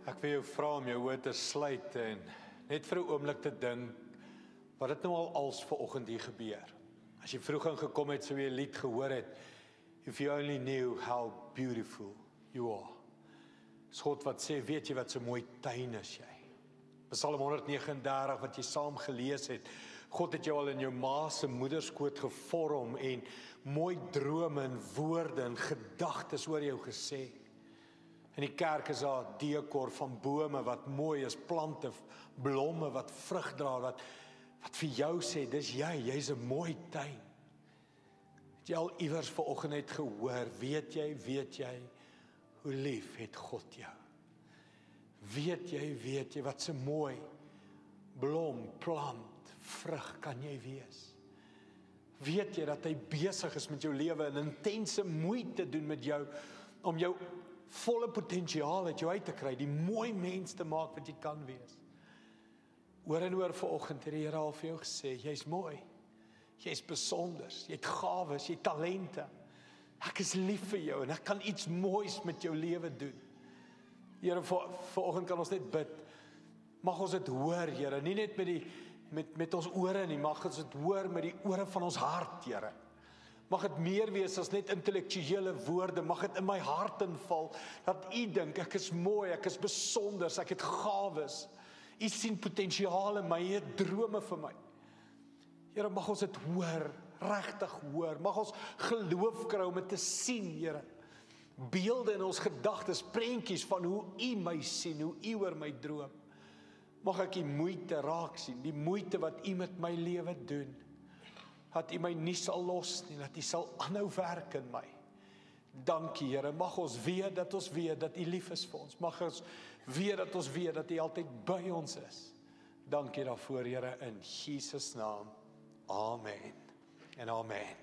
Ek wil jou vra om jou oë te sluit en net vir 'n oomblik te dink wat het nou al als vanoggend hier gebeur. As jy vroeg ingekom het, sou jy 'n lied gehoor het, If you only knew how beautiful you are. Dis God wat sê, weet jy wat so mooi tuin is jy. Psalm 139 wat jy saam gelees het, God het jou al in jou ma se moederskoot gevorm en mooi drome en woorde en gedagtes oor jou gesê. In die kerk is daar 'n dekor van bome wat mooi is, plante, blomme wat vrug dra, wat vir jou sê, dis jy's 'n mooi tuin. Het jy al iewers vanoggend net gehoor, weet jy, hoe lief het God jou? Weet jy, wat so mooi blom, plant, vrug kan jy wees? Weet jy dat hy besig is met jou lewe en intense moeite doen met jou, om jou volle potensiaal uit jou uit te kry, die mooi mens te maak wat jy kan wees? Oor en oor vanoggend het die Here al vir jou gesê, jy's mooi, jy's besonders, jy het gawes, jy het talente. Ek is lief vir jou en ek kan iets moois met jou lewe doen. Here, vanoggend kan ons net bid. Mag ons dit hoor, Here, nie net met ons ore nie, mag ons dit hoor met die ore van ons hart, Here. Mag dit meer wees as net intellektuele woorde, mag dit in my hart inval, dat U dink, ek is mooi, ek is besonders, ek het gawes. U sien potensiaal in my, U het drome vir my. Here, mag ons dit hoor, regtig hoor, mag ons geloof kry om dit te sien, Here. Beelde in ons gedagtes, prentjies van hoe U my sien, hoe U oor my droom. Mag ek U moeite raak sien, die moeite wat U met my lewe doen. Dat U my nie sal los nie, dat U sal aanhou werk in my. Dankie, Here, mag ons weet dat U lief is vir ons. Mag ons weet dat U altyd by ons is. Dankie daarvoor, Here, in Jesus naam. Amen en amen.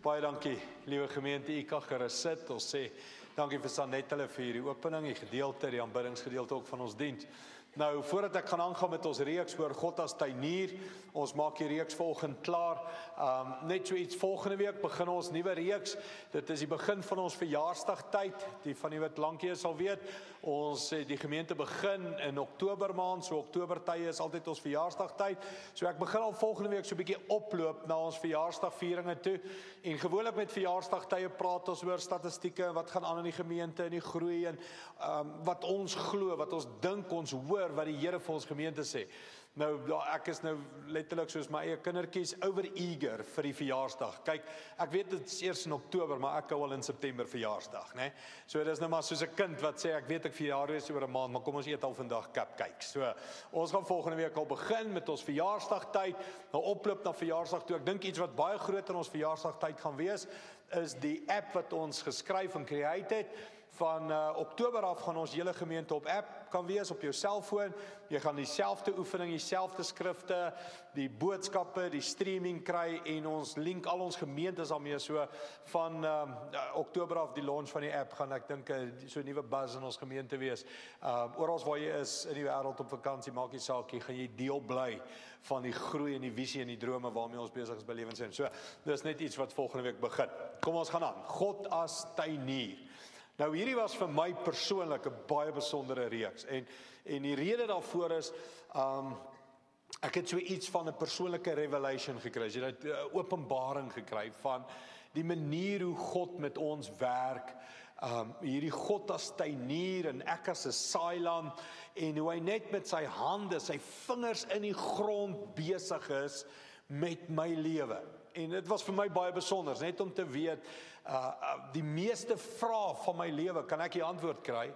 Baie dankie, liewe gemeente, U kan gerus sit. Ons sê dankie vir Sanet hulle vir hierdie opening, die gedeelte, die aanbiddingsgedeelte ook van ons diens. Nou, voordat ek gaan aangaan met ons reeks oor God as tuinier, ons maak die reeks vanoggend klaar. Net so iets, volgende week begin ons nuwe reeks. Dit is die begin van ons verjaarsdagtyd. Die van u wat lankie sal weet, ons die gemeente begin in Oktober maand, so Oktobertye is altyd ons verjaarsdagtyd. So ek begin al volgende week so 'n bietjie oploop na ons verjaarsdagvieringe toe. En gewoonlik met verjaarsdagtye praat ons oor statistieke, wat gaan aan in die gemeente en die groei en wat ons glo, wat ons dink, ons hoor wat die Here vir ons gemeente sê. Nou, ek is nou letterlik soos my eie kindertjies over-eager vir die verjaarsdag. Kyk, ek weet dit is eers in Oktober, maar ek hou al in September verjaarsdag, né? So dit is nou maar soos 'n kind wat sê, ek weet ek verjaar wees oor 'n maand, maar kom ons eet al vandag cupcakes. So, ons gaan volgende week al begin met ons verjaarsdagtyd, nou oploop na verjaarsdag toe. Ek dink iets wat baie groot in ons verjaarsdagtyd gaan wees, is die app wat ons geskryf en create het. Van Oktober af gaan ons hele gemeente op app kan wees, op jou selfoon. Jy gaan dieselfde oefening, dieselfde skrifte, die boodskappe, die streaming kry en ons link al ons gemeentes daarmee. So van Oktober af, die launch van die app, gaan ek dink so 'n nuwe buzz in ons gemeente wees. Oral waar jy is in die wêreld op vakansie, maak nie saak, gaan jy deel bly van die groei en die visie en die drome waarmee ons besig is by Lewenssin. So dis net iets wat volgende week begin. Kom ons gaan aan. God as tuinier. Nou hierdie was vir my persoonlik 'n baie besondere reeks en die rede daarvoor is ek het so iets van 'n persoonlike revelation gekry. Jy het 'n openbaring gekry van die manier hoe God met ons werk. Hierdie God as tuinier en ek as 'n saailand en hoe hy net met sy hande, sy vingers in die grond besig is met my lewe. En dit was vir my baie besonder, net om te weet, die meeste vrae van my lewe kan ek die antwoord kry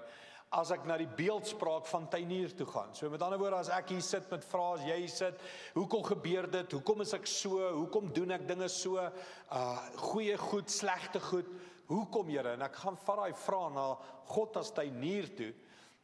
as ek na die beeldspraak van tuinier toe gaan. So met ander woorde, as ek hier sit met vrae, as jy sit, hoekom gebeur dit? Hoekom is ek so? Hoekom doen ek dinge so? Goeie goed, slegte goed. Hoekom, Here? En ek gaan vat daai vrae na God as tuinier toe.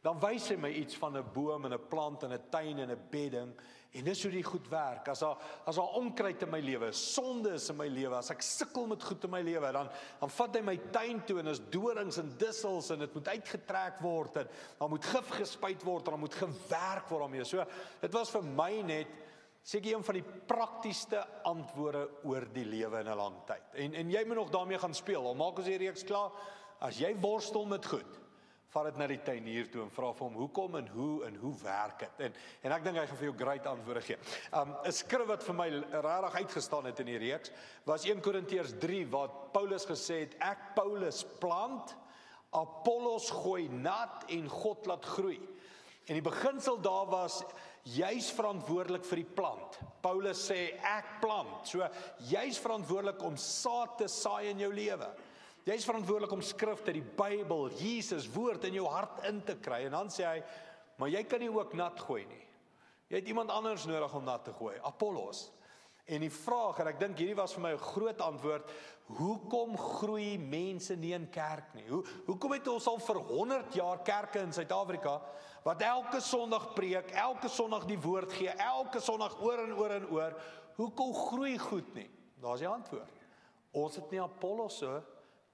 Dan wys hy my iets van 'n boom en 'n plant en 'n tuin en 'n bedding en dis hoe die goed werk. As daar onkruid in my lewe, sonde is in my lewe, as ek sukkel met goed in my lewe, dan vat hy my tuin toe en is dorings en dussels en dit moet uitgetrek word en dan moet gif gespuit word en dan moet gewerk word daarmee. So dit was vir my net seker een van die praktiesste antwoorde oor die lewe in 'n lang tyd. En jy moet nog daarmee gaan speel. Al maak ons die reeks klaar. As jy worstel met goed, vat dit na die tuinier toe en vra vir hom hoekom en hoe werk dit? En ek dink hy gaan vir jou great antwoorde gee. 'n Skrif wat vir my regtig uitgestaan het in die reeks was 1 Korintiërs 3 waar Paulus gesê het, ek Paulus plant, Apollos gooi nat en God laat groei. En die beginsel daar was, jy's verantwoordelik vir die plant. Paulus sê, ek plant. So, jy's verantwoordelik om saad te saai in jou lewe. Jy's verantwoordelik om skrifte, die Bybel, Jesus, woord in jou hart in te kry. En dan sê hy, maar jy kan nie ook nat gooi nie. Jy het iemand anders nodig om nat te gooi, Apollos. En die vraag, en ek dink hierdie was vir my 'n groot antwoord, hoekom groei mense nie in kerk nie? Hoekom het ons al vir 100 jaar kerke in Suid-Afrika, wat elke Sondag preek, elke Sondag die woord gee, elke Sondag oor en oor en oor, hoekom groei goed nie? Daar's die antwoord. Ons het nie Apollosse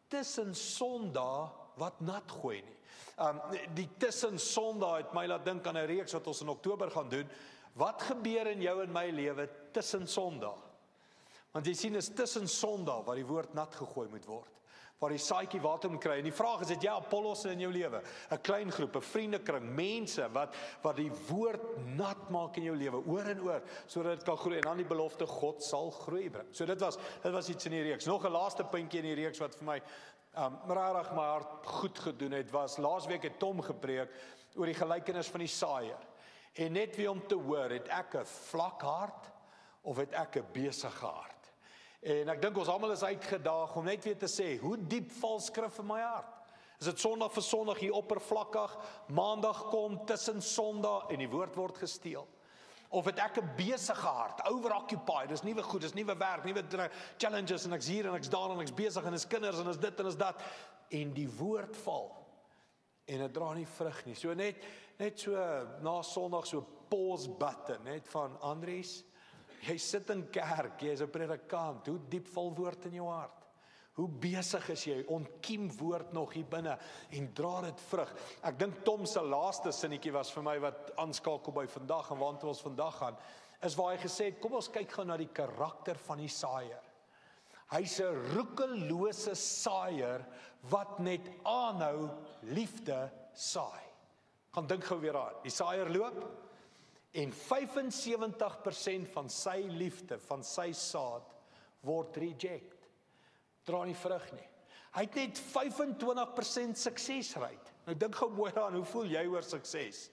tussen Sondae wat nat gooi nie. Die tussen Sondae het my laat dink aan 'n reeks wat ons in Oktober gaan doen. Wat gebeur in jou en my lewe tussen Sondae? Want jy sien, is tussen Sondae waar die woord nat gegooi moet word, waar die saadjie water moet kry. En die vraag is, het jy Apollosse in jou lewe? 'n Klein groep, 'n vriendekring, mense wat die woord nat maak in jou lewe, oor en oor, sodat dit kan groei. En dan die belofte, God sal groei bring. So dit was iets in die reeks. Nog 'n laaste puntjie in die reeks wat vir my regtig my hart goed gedoen het, was laasweek het Tom gepreek oor die gelykenis van die saaier. En net weer om te hoor, het ek 'n vlak hart of het ek 'n besige hart? En ek dink ons almal is uitgedaag om net weer te sê, hoe diep val skrif in my hart? Is dit Sondag vir Sondag hier oppervlakkig, Maandag kom tussen Sondag en die woord word gesteel? Of het ek 'n besige hart, overoccupied, dis nuwe goed, dis nuwe werk, nuwe challenges, en ek's hier en ek's daar en ek's besig en is kinders en is dit en is dat, en die woord val, en dit dra nie vrug nie. So net so na Sondag so pause button, net van Andries, jy sit in kerk, jy is 'n predikant, hoe diep val woord in jou hart? Hoe besig is jy, ontkiem woord nog hier binne en dra dit vrug? Ek dink Tom se laaste sinnetjie was vir my wat aanskakel by vandag en waartoe ons vandag gaan, is waar hy gesê het, kom ons kyk gou na die karakter van die saaier. Hy's 'n roekelose saaier wat net aanhou liefde saai. Gaan dink gou weer aan. Die saaier loop en 75% van sy liefde, van sy saad word reject. Dra nie vrug nie. Hy het net 25% suksesrate. Nou dink gou mooi daaraan, hoe voel jy oor sukses?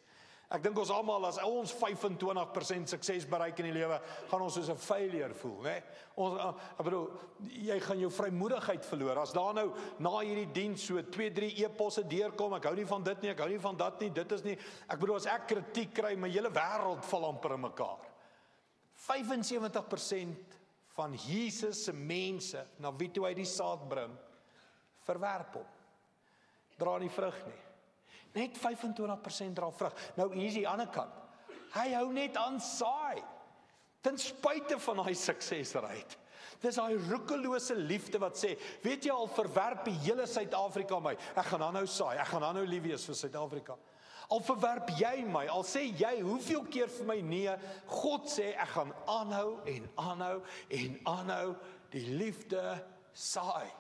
Ek dink ons almal, as ons 25% sukses bereik in die lewe, gaan ons soos 'n failure voel, né? Ek bedoel, jy gaan jou vrymoedigheid verloor. As daar nou na hierdie diens so 2-3 e-posse deurkom, ek hou nie van dit nie, ek hou nie van dat nie, dit is nie. Ek bedoel, as ek kritiek kry, my hele wêreld val amper in mekaar. 75% van Jesus se mense, na wie toe hy die saad bring, verwerp hom. Dra nie vrug nie. Net 25% dra vrug. Nou hier is die ander kant. Hy hou net aan saai. Ten spyte van hy suksesrate. Dis daai roekelose liefde wat sê, weet jy al, verwerp die hele Suid-Afrika my. Ek gaan aanhou saai, ek gaan aanhou lief wees vir Suid-Afrika. Al verwerp jy my, al sê jy hoeveel keer vir my nee, God sê ek gaan aanhou en aanhou en aanhou die liefde saai.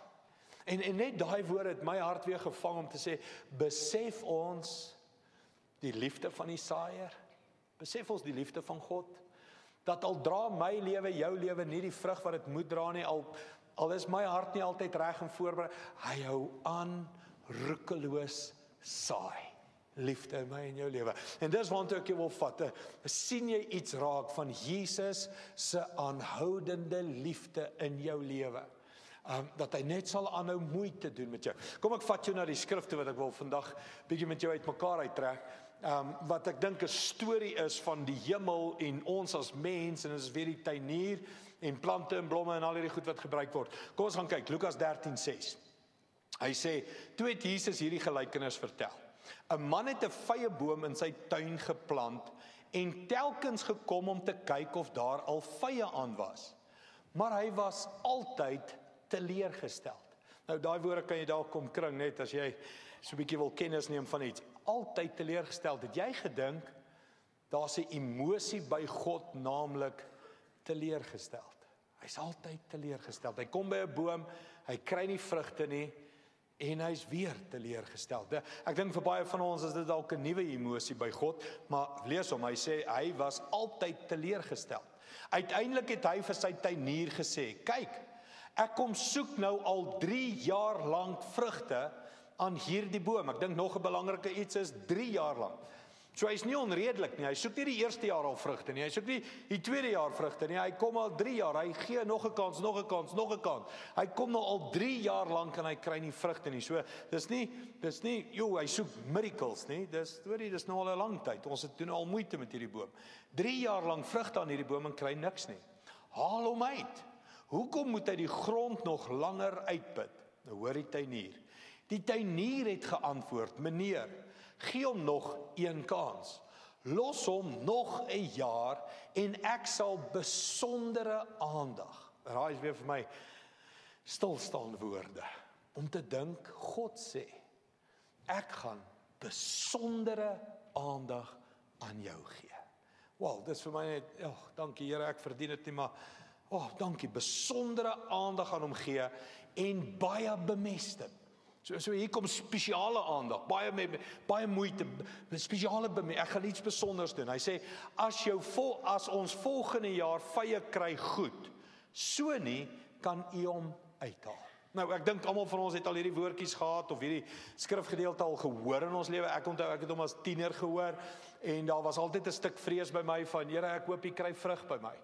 En net daai woord het my hart weer gevang om te sê, besef ons die liefde van die saaier? Besef ons die liefde van God? Dat al dra my lewe, jou lewe nie die vrug wat dit moet dra nie, al is my hart nie altyd reg en voorberei, hy hou aan roekeloos saai. Liefde in my en jou lewe. En dis waartoe ek jou wil vat. Sien jy iets raak van Jesus se aanhoudende liefde in jou lewe? Dat hy net sal aanhou moeite doen met jou. Kom ek vat jou na die skrifte wat ek wil vandag bietjie met jou uitmekaar uittrek. Wat ek dink 'n storie is van die hemel en ons as mens, en dit is weer die tuinier en plante en blomme en al hierdie goed wat gebruik word. Kom ons gaan kyk, Lukas 13:6. Hy sê, toe het Jesus hierdie gelykenis vertel. 'n Man het 'n vyeboom in sy tuin geplant en telkens gekom om te kyk of daar al vye aan was. Maar hy was altyd teleurgesteld. Nou daai woorde kan jy dalk kom kring net as jy so 'n bietjie wil kennis neem van iets. Altyd teleurgesteld. Het jy gedink daar's 'n emosie by God, naamlik teleurgesteld? Hy's altyd teleurgesteld. Hy kom by 'n boom, hy kry nie vrugte nie en hy's weer teleurgestel. Ek dink vir baie van ons is dit dalk 'n nuwe emosie by God, maar lees hom, hy sê hy was altyd teleurgestel. Uiteindelik het hy vir sy tuinier gesê, kyk, ek kom soek nou al 3 jaar lank vrugte aan hierdie boom. Ek dink nog 'n belangrike iets is 3 jaar lank. So hy's nie onredelik nie, hy soek nie die eerste jaar al vrugte nie, hy soek nie die tweede jaar vrugte nie, hy kom al 3 jaar, hy gee nog 'n kans, nog 'n kans, nog 'n kans. Hy kom nou al 3 jaar lank en hy kry nie vrugte nie. So dis nie, hy soek miracles nie. Dis nou al 'n lang tyd. Ons het doen al moeite met hierdie boom. 3 jaar lank vrugte aan hierdie boom en kry niks nie. Haal hom uit. Hoekom moet hy die grond nog langer uitput? Nou hoor die tuinier. Die tuinier het geantwoord, meneer, gee hom nog 1 kans. Los hom nog 'n jaar en ek sal besondere aandag. Raai is weer vir my stilstaande woorde. Om te dink, God sê, ek gaan besondere aandag aan jou gee. Wel, dis vir my net, dankie Here, ek verdien dit nie, maar dankie, besondere aandag aan hom gee en baie bemesting. So hier kom spesiale aandag, baie moeite, spesiale bemesting. Ek gaan iets besonders doen. Hy sê, as ons volgende jaar vye kry goed, so nie kan u hom uithaal. Nou, ek dink almal van ons het al hierdie woordjies gehad, of hierdie skrifgedeelte al gehoor in ons lewe. Ek onthou, ek het hom as tiener gehoor, en daar was altyd 'n stuk vrees by my van, Here, ek hoop jy kry vrug by my.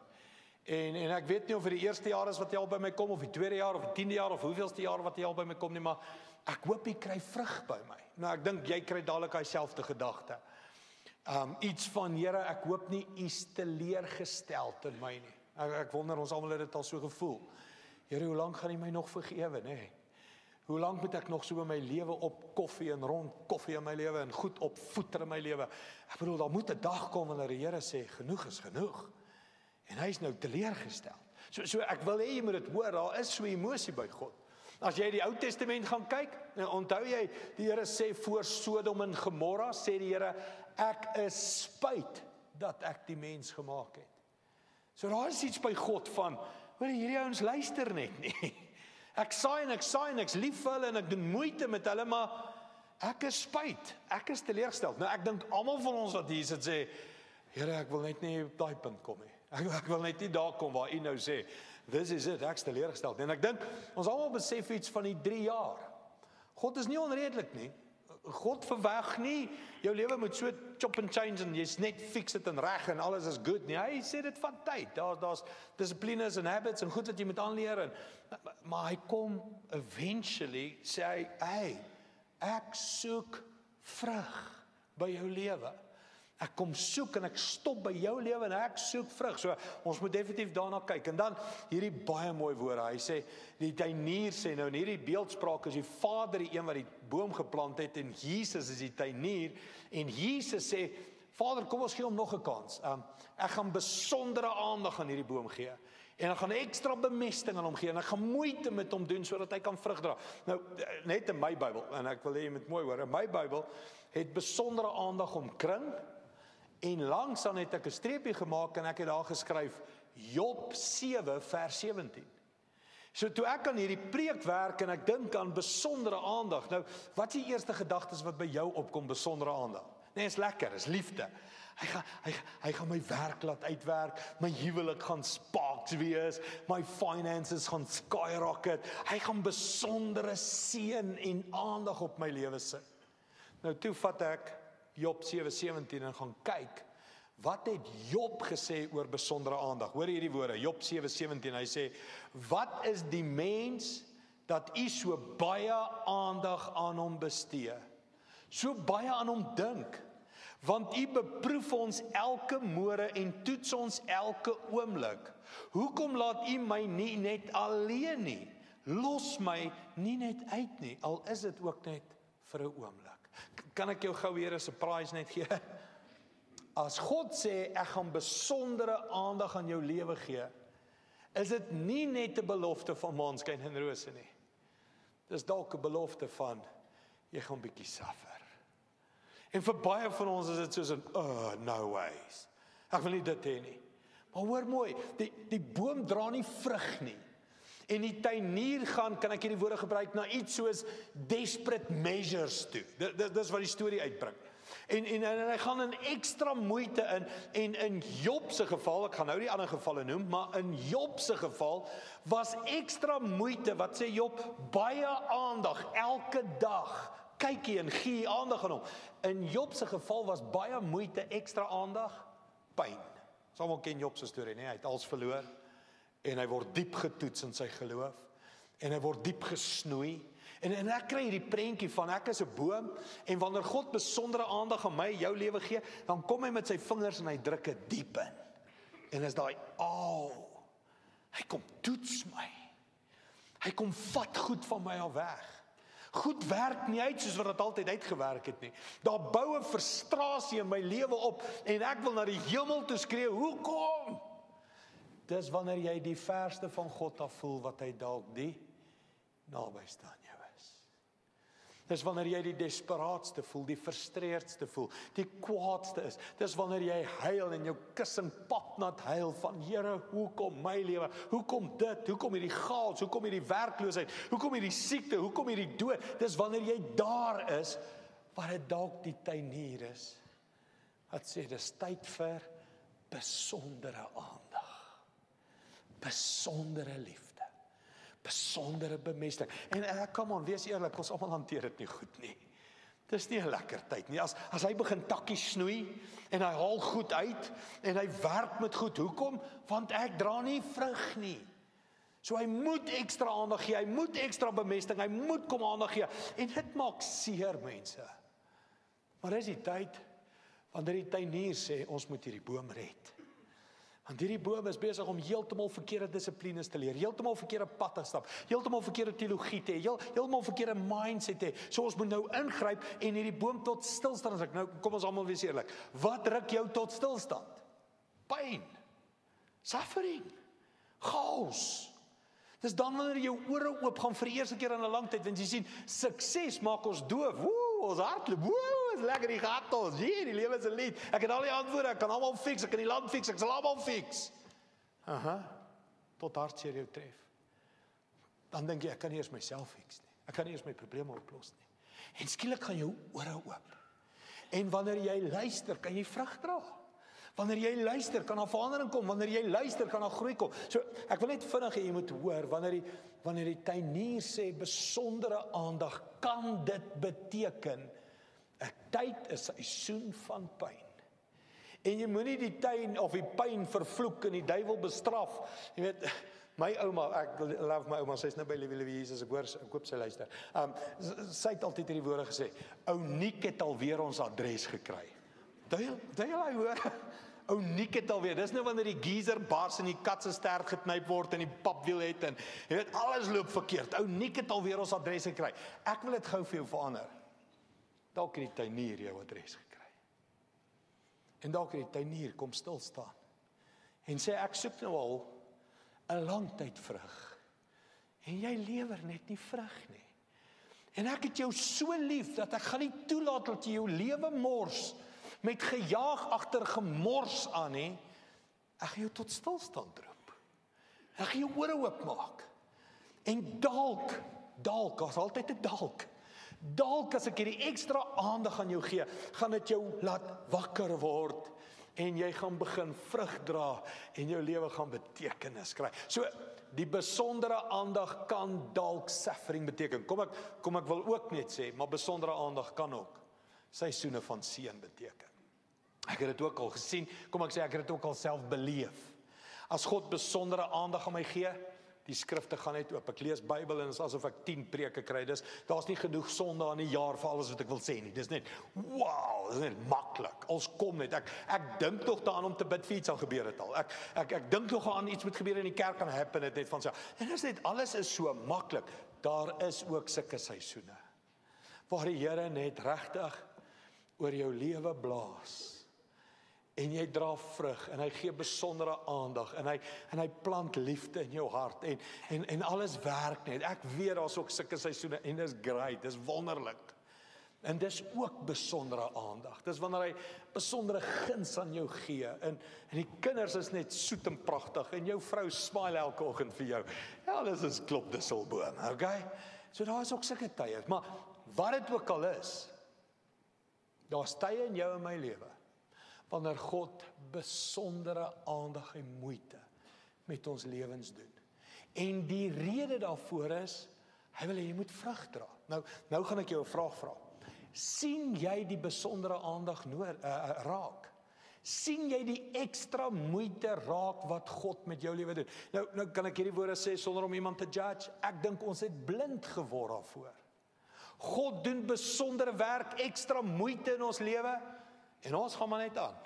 En ek weet nie of dit die eerste jaar is wat jy al by my kom, of die tweede jaar, of die 10de jaar, of hoeveelste jaar wat jy al by my kom nie, maar ek hoop jy kry vrug by my. Nou, ek dink jy kry dadelik hy selfde gedagte. Iets van, Here, ek hoop nie u's teleurgesteld in my nie. Ek wonder, ons almal het dit al so gevoel. Here, hoe lank gaan jy my nog vergewe, nê? Hoe lank moet ek nog so in my lewe op koffie en rond koffie in my lewe en goed op voeter in my lewe? Ek bedoel, daar moet 'n dag kom wanneer die Here sê, genoeg is genoeg. En hy is nou teleurgestel. So ek wil hê jy moet dit hoor, daar is so emosie by God. As jy die Ou Testament gaan kyk, nou onthou jy, die Here sê voor Sodom en Gomorra, sê die Here, ek is spyt dat ek die mens gemaak het. So daar is iets by God van, hoor, hierdie ouens luister net nie. Ek saai en ek's lief vir hulle en ek doen moeite met hulle, maar ek is spyt, ek is teleurgestel. Nou ek dink almal van ons wat hier sit sê, Here, ek wil net nie op daai punt kom nie. Ek wil net nie daar kom waar u nou sê, this is it, ek's teleurgestel. En ek dink, ons almal besef iets van die 3 jaar. God is nie onredelik nie. God verwag nie, jou lewe moet so chop and change en jy's net fix dit en reg en alles is good nie. Hy sê dit van tyd. Daar's dissiplines en habits en goed wat jy moet aanleer. Maar hy kom eventually, sê hy, hey, ek soek vrug by jou lewe. Ek kom soek en ek stop by jou lewe en ek soek vrug. So ons moet definitief daarna kyk. En dan hierdie baie mooi woorde. Hy sê die tuinier sê nou in hierdie beeldspraak is die Vader die een wat die boom geplant het en Jesus is die tuinier en Jesus sê Vader, kom ons gee hom nog 'n kans. Ek gaan besondere aandag aan hierdie boom gee. En ek gaan ekstra bemesting aan hom gee en ek gaan moeite met hom doen sodat hy kan vrug dra. Nou net in my Bybel en ek wil hê jy moet mooi hoor. In my Bybel het besondere aandag omkring. En langs dan het ek 'n streepie gemaak en ek het daar geskryf Job 7 vers 17. So toe ek aan hierdie preek werk en ek dink aan besondere aandag. Nou, wat is die eerste gedagtes wat by jou opkom, besondere aandag? Nee, is lekker, is liefde. Hy gaan my werk laat uitwerk, my huwelik gaan sparks wees, my finances gaan skyrocket. Hy gaan besondere seën en aandag op my lewe sit. Nou toe vat ek Job 7:17 en gaan kyk, wat het Job gesê oor besondere aandag? Hoor hierdie woorde, Job 7:17, hy sê, wat is die mens dat u so baie aandag aan hom bestee? So baie aan hom dink, want u beproef ons elke môre en toets ons elke oomblik. Hoekom laat u my nie net alleen nie? Los my nie net uit nie, al is dit ook net vir 'n oomblik. Kan ek jou gou weer 'n surprise net gee? As God sê, ek gaan besondere aandag aan jou lewe gee, is dit nie net 'n belofte van maanskyn en rose nie. Dis dalk 'n belofte van, jy gaan bietjie suffer. En vir baie van ons is dit soos 'n, no ways. Ek wil nie dit hê nie. Maar hoor mooi, die boom dra nie vrug nie. En die tuinier gaan, kan ek hierdie woorde gebruik, na iets soos desperate measures toe. Dis wat die storie uitbring. En hy gaan in ekstra moeite in, en in Job se geval, ek gaan nou die ander gevalle noem, maar in Job se geval was ekstra moeite, wat sê Job, baie aandag, elke dag, kyk hier en gee aandag aan hom. In Job se geval was baie moeite, ekstra aandag, pyn. Almal ken Job se storie, nee, hy het alles verloor, en hy word diep getoets in sy geloof, en hy word diep gesnoei, en ek kry hierdie prentjie van, ek is 'n boom, en wanneer God besondere aandag aan my, jou lewe gee, dan kom hy met sy vingers en hy druk dit diep in, en is daai, hy kom toets my, hy kom vat goed van my af weg, goed werk nie uit soos wat dit altyd uitgewerk het nie, daar bou 'n frustrasie in my lewe op, en ek wil na die hemel toe skree, hoekom? Dis wanneer jy die verste van God af voel, wat hy dalk die nabyste aan jou is. Dis wanneer jy die desperaatste voel, die frustreerdste voel, die kwaadste is. Dis wanneer jy huil en jou kussing papnat huil van, Here, hoekom my lewe? Hoekom dit? Hoekom hierdie chaos? Hoekom hierdie werkloosheid? Hoekom hierdie siekte? Hoekom hierdie dood? Dis wanneer jy daar is, waar dit dalk die tuinier is, wat sê, dis tyd vir besondere aandag. Besondere liefde, besondere bemesting. En kom aan, wees eerlik, ons almal hanteer dit nie goed nie. Dis nie 'n lekker tyd nie. As hy begin takkies snoei, en hy haal goed uit, en hy werk met goed, hoekom? Want ek dra nie vrug nie. So hy moet ekstra aandag gee, hy moet ekstra bemesting, hy moet kom aandag gee, en dit maak seer, mense. Maar dis die tyd, wanneer die tuinier sê, ons moet hierdie boom red. Want hierdie boom is besig om heeltemal verkeerde dissiplines te leer, heeltemal verkeerde pad te stap, heeltemal verkeerde teologie te hê, heeltemal verkeerde mindset te hê. So ons moet nou ingryp en hierdie boom tot stilstand bring. Nou kom ons almal wees eerlik. Wat ruk jou tot stilstand? Pyn, suffering, chaos. Dis dan wanneer jou ore oop gaan vir die eerste keer in 'n lang tyd, want jy sien, sukses maak ons doof. Ons hardloop, is lekker, die gaat ons, die lewe is 'n lied, ek het al die antwoorde, ek kan almal fix, ek kan die land fix, ek sal almal fix. Tot hartseer jou tref. Dan dink jy, ek kan nie eers myself fix nie, ek kan nie eers my probleme oplos nie. En skielik gaan jou ore oop. En wanneer jy luister, kan jy vrug dra. Wanneer jy luister, kan daar verandering kom. Wanneer jy luister, kan daar groei kom. So, ek wil net vinnig hê jy moet hoor, wanneer die tuinier sê besondere aandag, kan dit beteken 'n tyd, 'n seisoen van pyn. En jy moenie die tuin of die pyn vervloek en die duiwel bestraf. Jy weet, my ouma, ek love my ouma, sy's nou by Liewe Jesus, ek hoop sy luister. Sy het altyd hierdie woorde gesê, ou Niek het alweer ons adres gekry. Dui jy hoor? Ou Niek het alweer, dis nou wanneer die geyser bars en die kat se stert geknyp word en die papwiel het en jy weet, alles loop verkeerd. Ou Niek het alweer ons adres gekry. Ek wil dit gou vir jou verander. Dalk het die tuinier jou adres gekry. En dalk het die tuinier kom stil staan en sê, ek soek nou al 'n lang tyd vrug. En jy lewer net nie vrug nie. En ek het jou so lief, dat ek gaan nie toelaat dat jy jou lewe mors, met gejaag agter gemors aan nie. Ek gaan jou tot stilstand roep. Ek gaan jou ore oopmaak. En dalk, as altyd 'n dalk as ek hierdie ekstra aandag aan jou gee, gaan dit jou laat wakker word, en jy gaan begin vrug dra, en jou lewe gaan betekenis kry. So, die besondere aandag kan dalk suffering beteken. Kom ek wil ook net sê, maar besondere aandag kan ook seisoene van seën beteken. Ek het dit ook al gesien, kom ek sê, ek het dit ook al self beleef. As God besondere aandag aan my gee, die skrifte gaan net oop. Ek lees Bybel en is asof ek 10 preke kry. Daar's nie genoeg sondae in 'n jaar vir alles wat ek wil sê nie. Dis net, wow, dis net maklik. Ons kom net. Ek dink tog daaraan om te bid vir iets, al gebeur dit al. Ek dink nog aan iets moet gebeur in die kerk, kan happen dit net van self. En is net, alles is so maklik. Daar is ook sulke seisoene waar die Here net regtig oor jou lewe blaas. En jy dra vrug, en hy gee besondere aandag, en hy plant liefde in jou hart, en alles werk net. Ek weet, daar's ook sulke seisoene, en dis great, dis wonderlik. En dis ook besondere aandag. Dis wanneer hy besondere guns aan jou gee. En die kinders is net soet en pragtig. En jou vrou smile elke oggend vir jou. Ja, dis is klop disselboom, okay? So daar is ook sulke tye. Maar wat dit ook al is, daar's tye in jou en my lewe, wanneer God besondere aandag en moeite met ons lewens doen. En die rede daarvoor is, hy wil hê jy moet vrug dra. Nou gaan ek jou 'n vraag vra. Sien jy die besondere aandag raak? Sien jy die ekstra moeite raak wat God met jou lewe doen? Nou kan ek hierdie woorde sê sonder om iemand te judge. Ek dink ons het blind geword daarvoor. God doen besondere werk, ekstra moeite in ons lewe, en ons gaan maar net aan.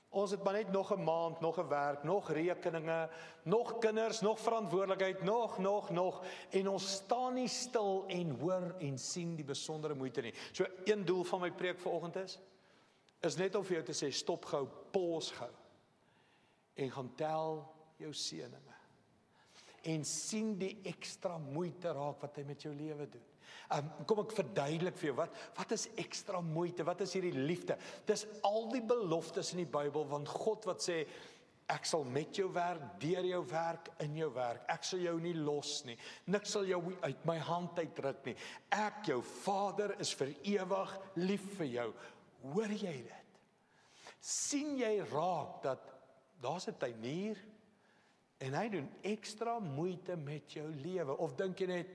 Ons het maar net nog 'n maand, nog 'n werk, nog rekeninge, nog kinders, nog verantwoordelikheid, nog, en ons staan nie stil en hoor en sien die besondere moeite nie. So een doel van my preek vanoggend is net om vir jou te sê, stop gou, pause gou, en gaan tel jou seëninge, en sien die ekstra moeite raak wat hy met jou lewe doen. Kom ek verduidelik vir jou, wat is ekstra moeite, wat is hierdie liefde? Dis al die beloftes in die Bybel, want God wat sê, ek sal met jou werk, deur jou werk, in jou werk, ek sal jou nie los nie, niks sal jou uit my hand uitruk nie, ek, jou Vader, is vir ewig lief vir jou. Hoor jy dit? Sien jy raak, dat daar's 'n tuinier, en hy doen ekstra moeite met jou lewe, of dink jy net,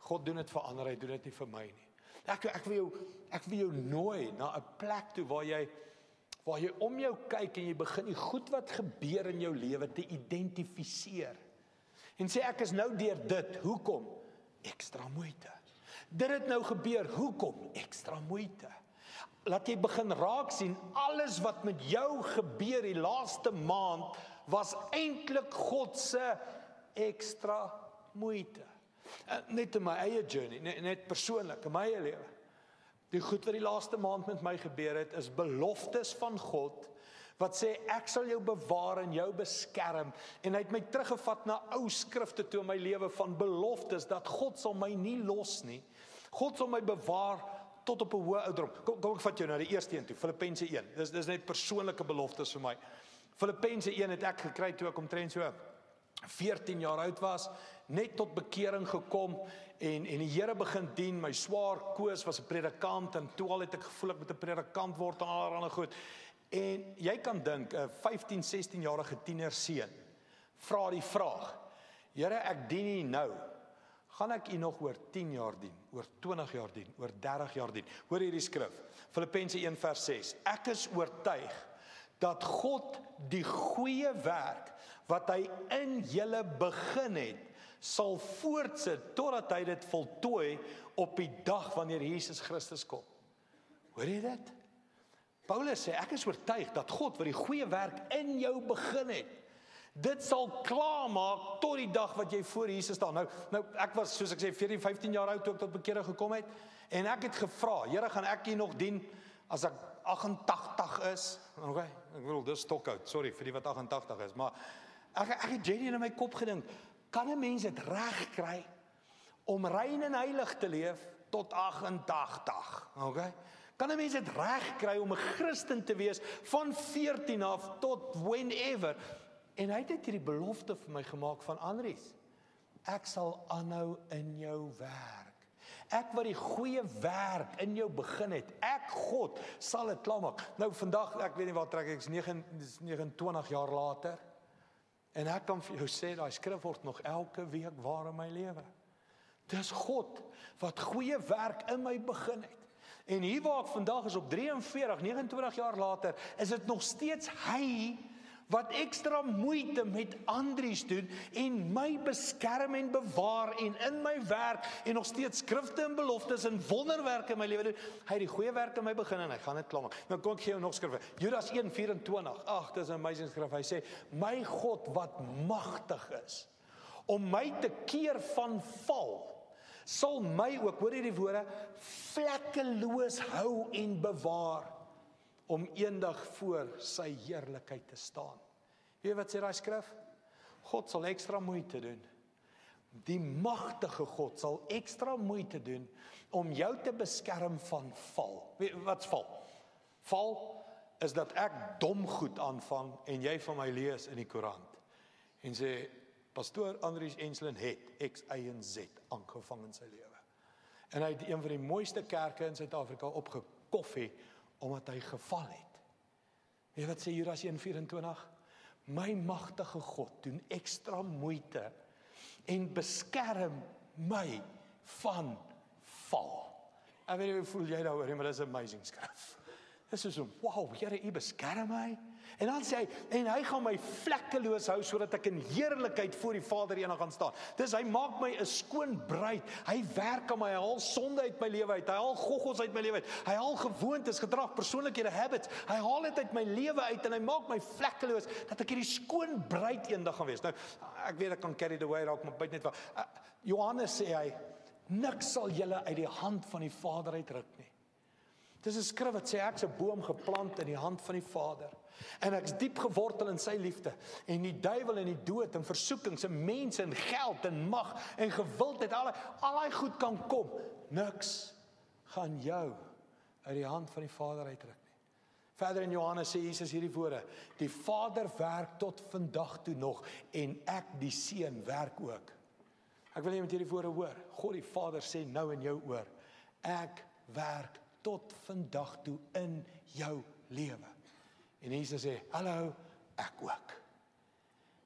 God doen dit vir ander, hy doen dit nie vir my nie. Ek wil jou nooi na 'n plek toe waar jy om jou kyk en jy begin die goed wat gebeur in jou lewe te identifiseer. En sê ek is nou deur dit, hoekom? Ekstra moeite. Dit het nou gebeur, hoekom? Ekstra moeite. Laat jy begin raak sien, alles wat met jou gebeur die laaste maand, was eintlik God se ekstra moeite. Net in my eie journey, net persoonlik, in my eie lewe. Die goed wat die laaste maand met my gebeur het, is beloftes van God, wat sê, ek sal jou bewaar en jou beskerm, en hy het my teruggevat na ou skrifte toe in my lewe van beloftes, dat God sal my nie los nie, God sal my bewaar tot op 'n hoë ouderdom. Kom ek vat jou na die eerste een toe, Filippense 1, dis net persoonlike beloftes vir my. Filippense 1 het ek gekry toe ek omtrent so 14 jaar oud was, net tot bekering gekom, en die Here begin dien, my swaar koos was 'n predikant, en toe al het ek gevoel ek moet 'n predikant word, en allerlei goed, en jy kan dink, 'n 15, 16-jarige tienerseun, vra die vraag, Here, ek dien U nou, gaan ek U nog oor 10 jaar dien, oor 20 jaar dien, oor 30 jaar dien? Hoor hierdie skrif, Filippense 1 vers 6, ek is oortuig, dat God die goeie werk, wat hy in julle begin het, sal voortsit, totdat hy dit voltooi, op die dag wanneer Jesus Christus kom. Hoor jy dit? Paulus sê, ek is oortuig, dat God, wat die goeie werk in jou begin het, dit sal klaarmaak, tot die dag wat jy voor Jesus staan. Nou, ek was, soos ek sê, 14, 15 jaar oud, toe ek tot bekering gekom het, en ek het gevra, Here, gaan ek hier nog dien, as ek 88 is, okay, ek bedoel, dis stokoud, sorry vir die wat 88 is, maar ek het Jenny in my kop gedink, kan 'n mens dit reg kry, om rein en heilig te leef, tot 88, okay? Kan 'n mens dit reg kry, om 'n Christen te wees, van 14 af, tot whenever, en hy het hierdie belofte vir my gemaak van Andries, ek sal aanhou in jou werk. Ek wat die goeie werk in jou begin het, ek God, sal dit klaarmaak. Nou vandag, ek weet nie waar trek ek, is 29 jaar later, en ek kan vir jou sê, daai skrif word nog elke week waar in my lewe. Dis God, wat goeie werk in my begin het. En hier waar ek vandag is, op 43, 29 jaar later, is dit nog steeds hy, wat ekstra moeite met Andries doen, en my beskerm en bewaar, en in my werk, en nog steeds skrifte en beloftes, en wonderwerke in my lewe doen. Hy het die goeie werk in my begin, en hy gaan dit klaarmaak. Nou kom ek gee jou nog skrifte. Judas 1:24, ag, dis 'n amazing skrif. Hy sê, my God wat magtig is, om my te keer van val, sal my ook, hoor hierdie woorde, vlekkeloos hou en bewaar, om eendag voor sy heerlikheid te staan. Weet jy wat sê daai skrif? God sal ekstra moeite doen Die magtige God sal ekstra moeite doen om jou te beskerm van val. Wat's val? Val is dat ek dom goed aanvang en jy van my lees in die koerant en sê, Pastoor Andries Enslin het X, Y en Z aangevang in sy lewe. En hy het een van die mooiste kerke in Suid-Afrika opgekoffie omdat hy geval het. Weet wat sê Judas 1:24? My magtige God doen ekstra moeite en beskerm my van val. Ek weet nie hoe voel jy daaroor nie, maar dit is amazing skrif. Dit is so, wow, Here, U beskerm my. En dan sê hy, en hy gaan my vlekkeloos hou, sodat ek in heerlikheid voor die Vader eendag gaan staan. Dus hy maak my 'n skoon bruid, hy werk aan my, hy haal sonde uit my lewe uit, hy haal goggels uit my lewe uit, hy haal gewoontes, gedrag, persoonlikhede, habits, hy haal dit uit my lewe uit, en hy maak my vlekkeloos, dat ek hierdie skoon bruid eendag gaan wees. Nou, ek weet ek kan carry the way raak, maar byt net wel. Johannes sê hy, niks sal julle uit die hand van die Vader uitruk nie. Dis 'n skrif wat sê ek's 'n boom geplant in die hand van die Vader. En ek's diep gewortel in sy liefde. En die duiwel en die dood en versoekings en mense en geld en mag en gewildheid, al goed kan kom. Niks gaan jou uit die hand van die Vader uitruk nie. Verder in Johannes sê Jesus hierdie woorde: die Vader werk tot vandag toe nog en ek die Seun werk ook. Ek wil net met hierdie woorde hoor. God die Vader sê nou in jou oor: ek werk tot vandag toe in jou lewe. En Jesus sê, hallo, ek ook.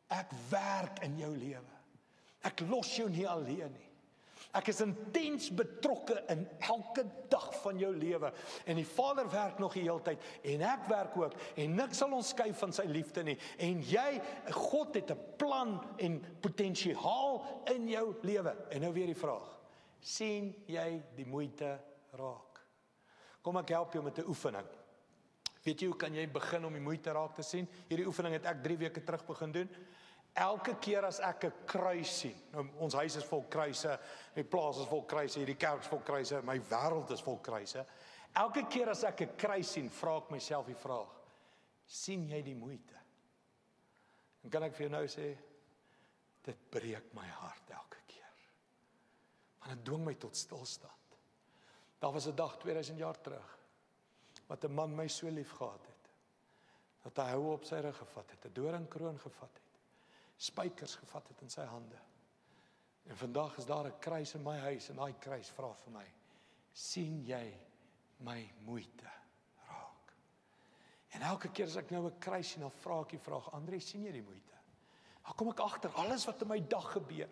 Ek werk in jou lewe. Ek los jou nie alleen nie. Ek is intens betrokke in elke dag van jou lewe. En die Vader werk nog die hele tyd. En ek werk ook. En niks sal ons skei van sy liefde nie. En jy, God het 'n plan en potensiaal in jou lewe. En nou weer die vraag. Sien jy die moeite raak? Kom ek help jou met 'n oefening. Weet jy hoe kan jy begin om die moeite raak te sien? Hierdie oefening het ek 3 weke terug begin doen. Elke keer as ek 'n kruis sien, nou, ons huis is vol kruise, die plaas is vol kruise, hierdie kerk is vol kruise, my wêreld is vol kruise. Elke keer as ek 'n kruis sien, vra ek myself die vraag: sien jy die moeite? En kan ek vir jou nou sê, dit breek my hart elke keer. Want dit dwing my tot stilstand. Daar was 'n dag 2000 jaar terug, wat 'n man my so lief gehad het, dat hy houe op sy rug gevat het, 'n doringkroon gevat het, spykers gevat het in sy hande. En vandag is daar 'n kruis in my huis, en daai kruis vra vir my: sien jy my moeite raak? En elke keer as ek nou 'n kruis sien, dan vra ek die vraag: Andries, sien jy die moeite? Dan kom ek agter, alles wat in my dag gebeur,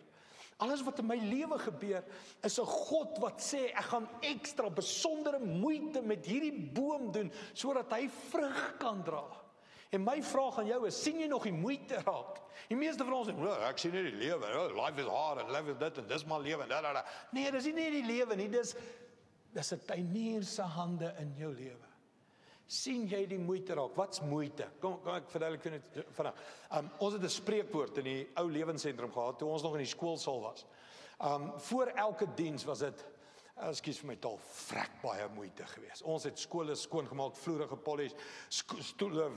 alles wat in my lewe gebeur, is 'n God wat sê, ek gaan ekstra besondere moeite met hierdie boom doen, sodat hy vrug kan dra. En my vraag aan jou is, sien jy nog die moeite raak? Die meeste van ons sê, ek sien nie die lewe, life is hard, and life is dit, en dis maar lewe, en da. Nee, dis nie die lewe nie, dis 'n tuinier se hande in jou lewe. Sien jy die moeite raak? Wat's moeite? Kom ek verduidelik vir net vandag. Ons het 'n spreekwoord in die ou lewensentrum gehad, toe ons nog in die skoolsaal was. Voor elke diens was dit, ekskuus vir my taal, vrek baie moeite geweest. Ons het skole skoongemaak, vloere gepolish, stoele,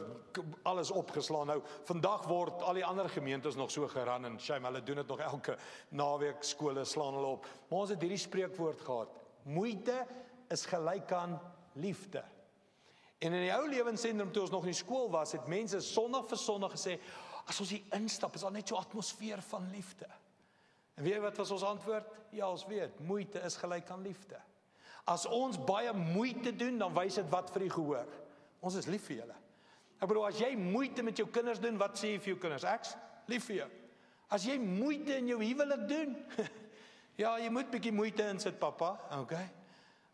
alles opgeslaan. Nou, vandag word al die ander gemeentes nog so geran, en shame, hulle doen dit nog elke naweek, skole slaan hulle op. Maar ons het hierdie spreekwoord gehad: moeite is gelyk aan liefde. En in die ou lewensentrum, toe ons nog in die skool was, het mense Sondag vir Sondag gesê, as ons hier instap, is daar net so 'n atmosfeer van liefde. En weet jy wat was ons antwoord? Ja, ons weet, moeite is gelyk aan liefde. As ons baie moeite doen, dan wys dit wat vir die gehoor. Ons is lief vir julle. Ek bedoel, as jy moeite met jou kinders doen, wat sê jy vir jou kinders? Ek's lief vir jou. As jy moeite in jou huwelik doen, ja, jy moet bietjie moeite insit, pappa, okay?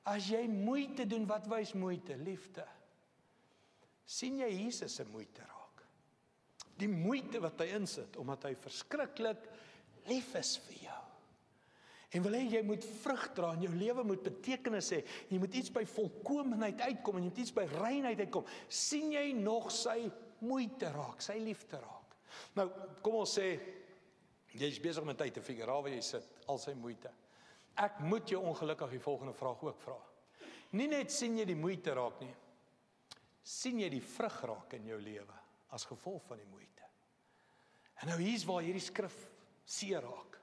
As jy moeite doen, wat wys moeite? Liefde. Sien jy Jesus se moeite raak? Die moeite wat hy insit, omdat hy verskriklik lief is vir jou. En wil jy moet vrug dra, en jou lewe moet betekenis hê, jy moet iets by volkomenheid uitkom, en jy moet iets by reinheid uitkom. Sien jy nog sy moeite raak, sy liefde raak? Nou, kom ons sê, jy is besig met tyd te figure out waar jy sit, al sy moeite. Ek moet jou ongelukkig die volgende vraag ook vra. Nie net sien jy die moeite raak nie, sien jy die vrug raak in jou lewe, as gevolg van die moeite. En nou hier's waar hierdie skrif seer raak.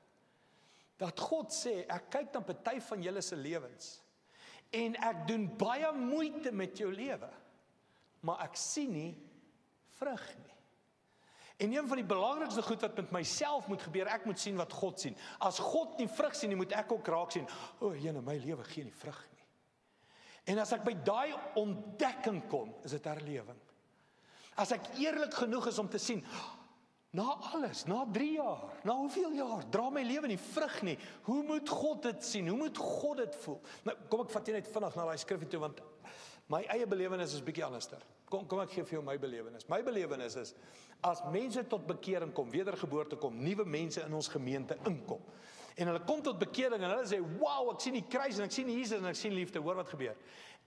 dat God sê, ek kyk na party van julle se lewens, en ek doen baie moeite met jou lewe, maar ek sien nie vrug nie. En een van die belangrikste goed wat met myself moet gebeur, ek moet sien wat God sien. As God nie vrug sien nie, moet ek ook raak sien, Jene, my lewe gee nie vrug nie. En as ek by daai ontdekking kom, is dit herlewing. As ek eerlik genoeg is om te sien, na alles, na 3 jaar, na hoeveel jaar, dra my lewe nie vrug nie, hoe moet God dit sien, hoe moet God dit voel? Nou, kom ek vat jy net vinnig na daai skrifgie toe, want my eie belewenis is bietjie anderster. Kom ek gee vir jou my belewenis. My belewenis is, as mense tot bekering kom, wedergeboorte kom, nuwe mense in ons gemeente inkom, en hulle kom tot bekering en hulle sê, wow, ek sien die kruis en ek sien Jesus en ek sien liefde, hoor wat gebeur.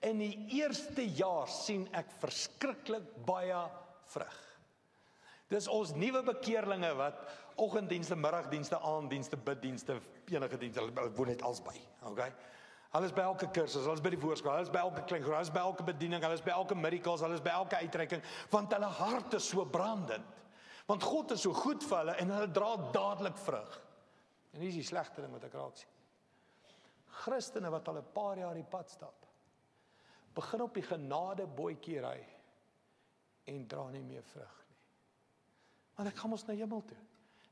In die eerste jaar sien ek verskriklik baie vrug. Dis ons nuwe bekeerlinge wat oggenddienste, middagdienste, aanddienste, biddienste, enige dienste, hulle woon net als by, okay? Hulle is by elke kursus, hulle is by die woordskool, hulle is by elke kleingroep, hulle is by elke bediening, hulle is by elke miracles, hulle is by elke uitreiking, want hulle hart is so brandend. Want God is so goed vir hulle en hulle dra dadelik vrug. En hier is die slegte ding wat ek raak sien. Christene wat al 'n paar jaar die pad stap, begin op die genade bootjie ry en dra nie meer vrug nie. Want ek gaan mos na hemel toe.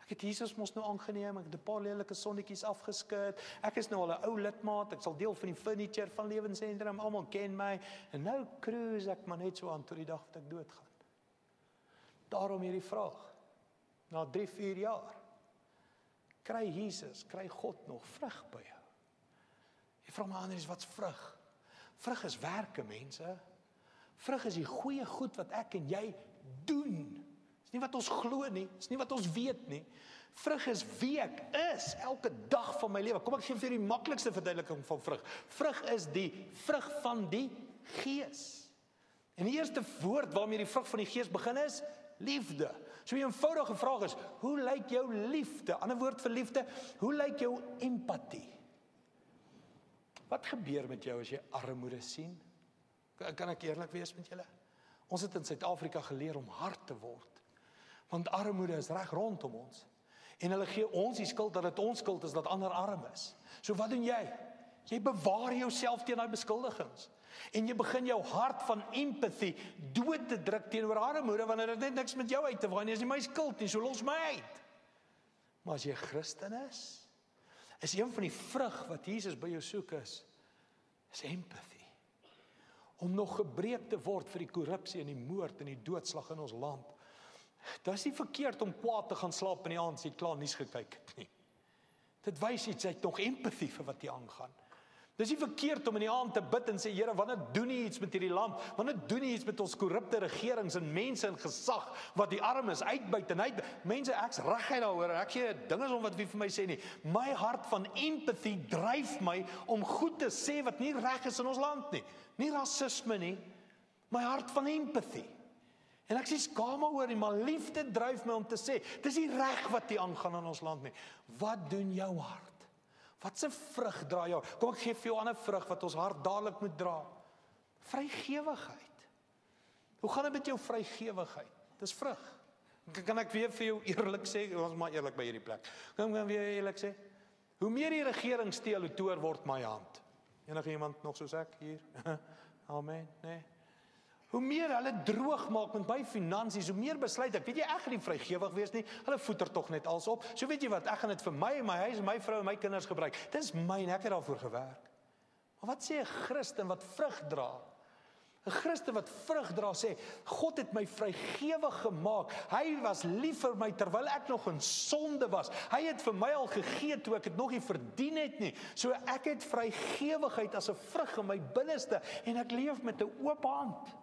Ek het Jesus mos nou aangeneem, ek het 'n paar lelike sonnetjies afgeskit, ek is nou al 'n ou lidmaat, ek sal deel van die furniture van Lewensentrum, almal ken my, en nou cruise ek maar net so aan tot die dag wat ek doodgaan. Daarom hierdie vraag, na 3-4 jaar, kry Jesus, kry God nog vrug by jou? Jy vra my anders, wat's vrug? Vrug is werke, mense. Vrug is die goeie goed wat ek en jy doen. Dis nie wat ons glo nie, dis nie wat ons weet nie. Vrug is wie ek is, elke dag van my lewe. Kom ek gee vir die maklikste verduideliking van vrug. Vrug is die vrug van die Gees. En die eerste woord waarmee die vrug van die Gees begin is, liefde. So 'n eenvoudige vraag is, hoe lyk jou liefde? Ander woord vir liefde, hoe lyk jou empatie? Wat gebeur met jou as jy armoede sien? Kan ek eerlik wees met julle? Ons het in Suid-Afrika geleer om hard te word. Want armoede is reg rondom ons. En hulle gee ons die skuld dat dit ons skuld is dat ander arm is. So wat doen jy? Jy bewaar jouself teen daai beskuldigings. En jy begin jou hart van empathie dood te druk teenoor armoede, want dit het net niks met jou uit te waai nie, is nie my skuld nie, so los my uit. Maar as jy Christen is een van die vrug wat Jesus by jou soek is empathie. Om nog gebreek te word vir die korrupsie en die moord en die doodslag in ons land. Dit is nie verkeerd om kwaad te gaan slaap in die aand as jy klaar nuus gekyk het nie. Dit wys iets, jy het nog empathie vir wat hier aangaan. Dis nie verkeerd om in die aand te bid en sê, Here, wanneer doen U iets met hierdie land? Wanneer doen U iets met ons korrupte regerings en mense in gesag wat die armes uitbuit en uitbuit? Mense, ek's reguit daaroor, ek gee dinge om wat wie vir my sê nie. My hart van empathie dryf my om goed te sê wat nie reg is in ons land nie. Nie rasisme nie, my hart van empathie. En ek sê skaam oor nie, maar liefde dryf my om te sê, dis nie reg wat hier aangaan in ons land nie. Wat doen jou hart? Wat se vrug dra jou? Kom ek gee vir jou 'n ander vrug wat ons hart dadelik moet dra. Vrygewigheid. Hoe gaan dit met jou vrygewigheid? Dis vrug. Kan ek weer vir jou eerlik sê, ons maar eerlik by hierdie plek. Kan ek weer eerlik sê? Hoe meer die regering steel, hoe toer word my hand. Enige iemand nog soos ek hier? Amen, nee. Hoe meer hulle droog maak met my finansies, hoe meer besluit ek, weet jy, ek gaan nie vrygewig wees nie, hulle voeter tog net alles op, so weet jy wat, ek gaan dit vir my, my huis, my vrou en my kinders gebruik, dit is myne, ek het daarvoor gewerk. Maar wat sê 'n Christen wat vrug dra? 'n Christen wat vrug dra sê, God het my vrygewig gemaak, hy was lief vir my terwyl ek nog in sonde was, hy het vir my al gegee toe ek dit nog nie verdien het nie, so ek het vrygewigheid as 'n vrug in my binneste, en ek leef met 'n oop hand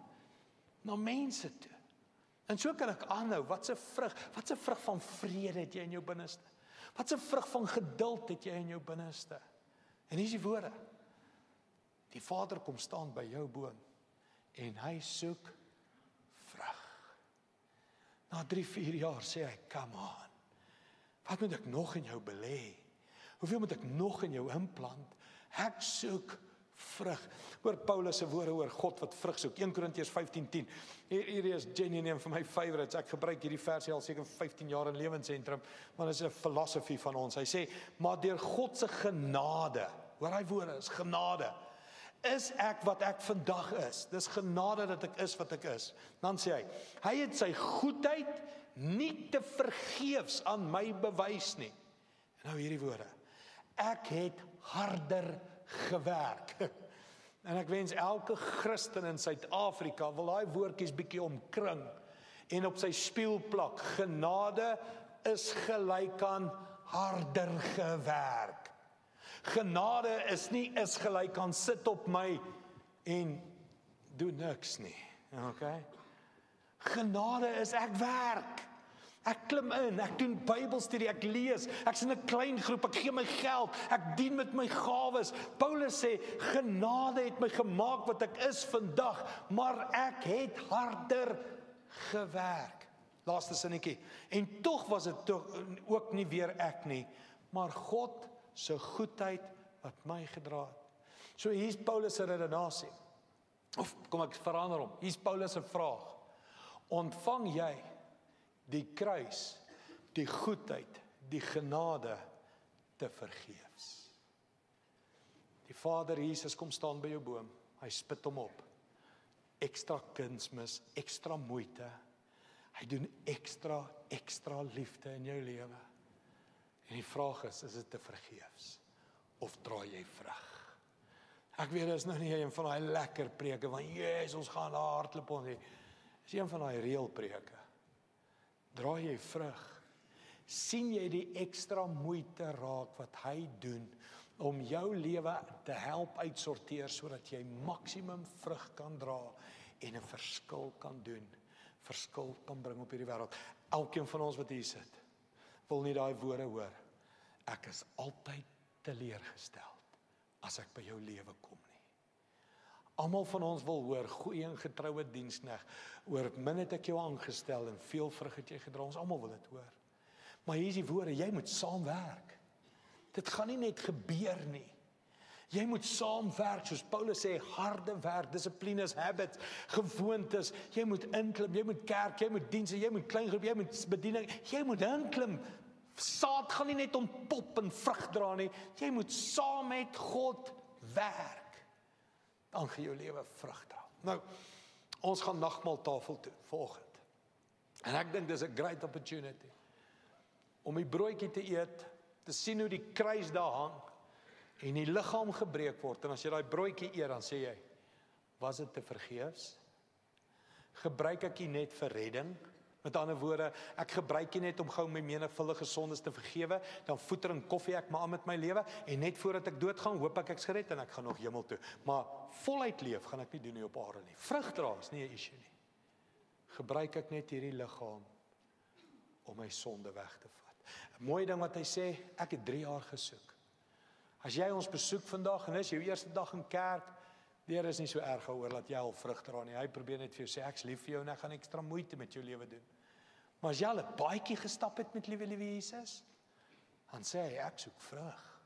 na mense toe. En so kan ek aanhou, wat 'n vrug van vrede het jy in jou binneste? Wat 'n vrug van geduld het jy in jou binneste? En hier is die woorde. Die Vader kom staan by jou boon, en hy soek vrug. Na 3-4 jaar sê hy, come on, wat moet ek nog in jou belê? Hoeveel moet ek nog in jou implant? Ek soek Vrug. Hoor Paulus se woorde oor God wat vrug soek. 1 Korintiërs 15:10. Hierdie is genuine een van my favorites. Ek gebruik hierdie versie al seker 15 jaar in Lewensentrum, want dit is 'n filosofie van ons. Hy sê, maar deur God se genade, hoor hy woorde, is genade, is ek wat ek vandag is. Dis genade dat ek is wat ek is. Dan sê hy het sy goedheid nie te vergeefs aan my bewys nie. En nou hierdie woorde, ek het harder gewerk. En ek wens elke Christen in Suid-Afrika wil daai woordjies bietjie omkring en op sy spieël plak. Genade is gelyk aan harder gewerk. Genade is gelyk aan sit op my en doen niks nie. Okay? Genade is ek werk. Ek klim in, ek doen Bybelstudie, ek lees, ek's in 'n klein groep, ek gee my geld, ek dien met my gawes. Paulus sê, genade het my gemaak wat ek is vandag, maar ek het harder gewerk. Laaste sinnetjie. En tog was dit ook nie weer ek nie, maar God se goedheid wat my gedra het. So hier's Paulus se redenasie. Of kom ek verander hom. Hier's Paulus se vraag. Ontvang jy die kruis, die goedheid, die genade te vergeefs? Die Vader Jesus kom staan by jou boom, hy spit hom op. Ekstra kunsmis, ekstra moeite. Hy doen ekstra liefde in jou lewe. En die vraag is dit te vergeefs? Of draai jy vrug? Ek weet, dit is nou nie een van daai lekker preke, van yes, ons gaan hardloop ons nie. Dit is een van daai reël preke. Draai jy vrug? Sien jy die ekstra moeite raak wat hy doen om jou lewe te help uitsorteer sodat jy maksimum vrug kan dra en 'n verskil kan doen, verskil kan bring op hierdie wêreld. Elkeen van ons wat hier sit, wil nie daai woorde hoor. Ek is altyd teleurgestel as ek by jou lewe kom nie. Almal van ons wil hoor, goeie en getroue diensknegt, oor min het ek jou aangestel en veel vrug het jy gedra. Ons almal wil dit hoor. Maar hier is die woorde, jy moet saamwerk. Dit gaan nie net gebeur nie. Jy moet saamwerk, soos Paulus sê, harde werk, dissiplines, habits, gewoontes. Jy moet inklim, jy moet kerk, jy moet dienste, jy moet kleingroep, jy moet bediening, jy moet inklim. Saad gaan nie net ontpop en vrug dra nie. Jy moet saam met God werk. Dan gaan jou lewe vrug dra. Nou, ons gaan nagmaaltafel toe vanoggend. En ek dink dis 'n great opportunity om die broodjie te eet, te sien hoe die kruis daar hang en die liggaam gebreek word. En as jy daai broodjie eet, dan sê jy, was dit te vergeefs? Gebruik ek dit net vir redding? Met ander woorde, ek gebruik dit net om gou my menigvuldige sondes te vergewe, dan voeter en koffie ek maar aan met my lewe, en net voordat ek doodgaan, hoop ek's gered en ek gaan nog hemel toe. Maar voluit leef gaan ek nie doen nie op aarde nie. Vrug dra is nie 'n issue nie. Gebruik ek net hierdie liggaam om my sonde weg te vat. 'n Mooi ding wat hy sê, ek het 3 jaar gesoek. As jy ons besoek vandag en is jou eerste dag in kerk, die Here is nie so erg oor dat jy al vrug dra nie. Hy probeer net vir jou sê, ek's lief vir jou en ek gaan ekstra moeite met jou lewe doen. Maar as jy al 'n baadjie gestap het met liewe Jesus, dan sê hy, ek soek vrug.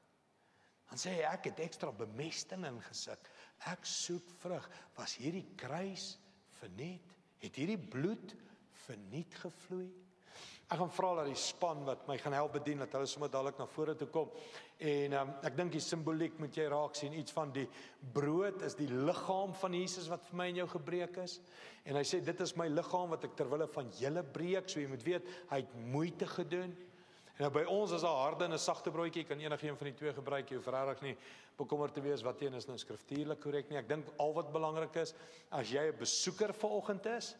Dan sê hy, ek het ekstra bemesting ingesit. Ek soek vrug. Was hierdie kruis verniet? Het hierdie bloed verniet gevloei? Ek gaan vra dat die span wat my gaan help bedien, dat hulle sommer dadelik na vore toe kom. En ek dink die simboliek moet jy raak sien, iets van die brood is die liggaam van Jesus wat vir my en jou gebreek is. En hy sê, dit is my liggaam wat ek terwille van julle breek, so jy moet weet, hy het moeite gedoen. En nou by ons is 'n harde en 'n sagte broodjie, jy kan enigeen van die twee gebruik, jy hoef regtig nie bekommerd te wees wat een is nou skriftuurlik korrek nie. Ek dink al wat belangrik is, as jy 'n besoeker vanoggend is,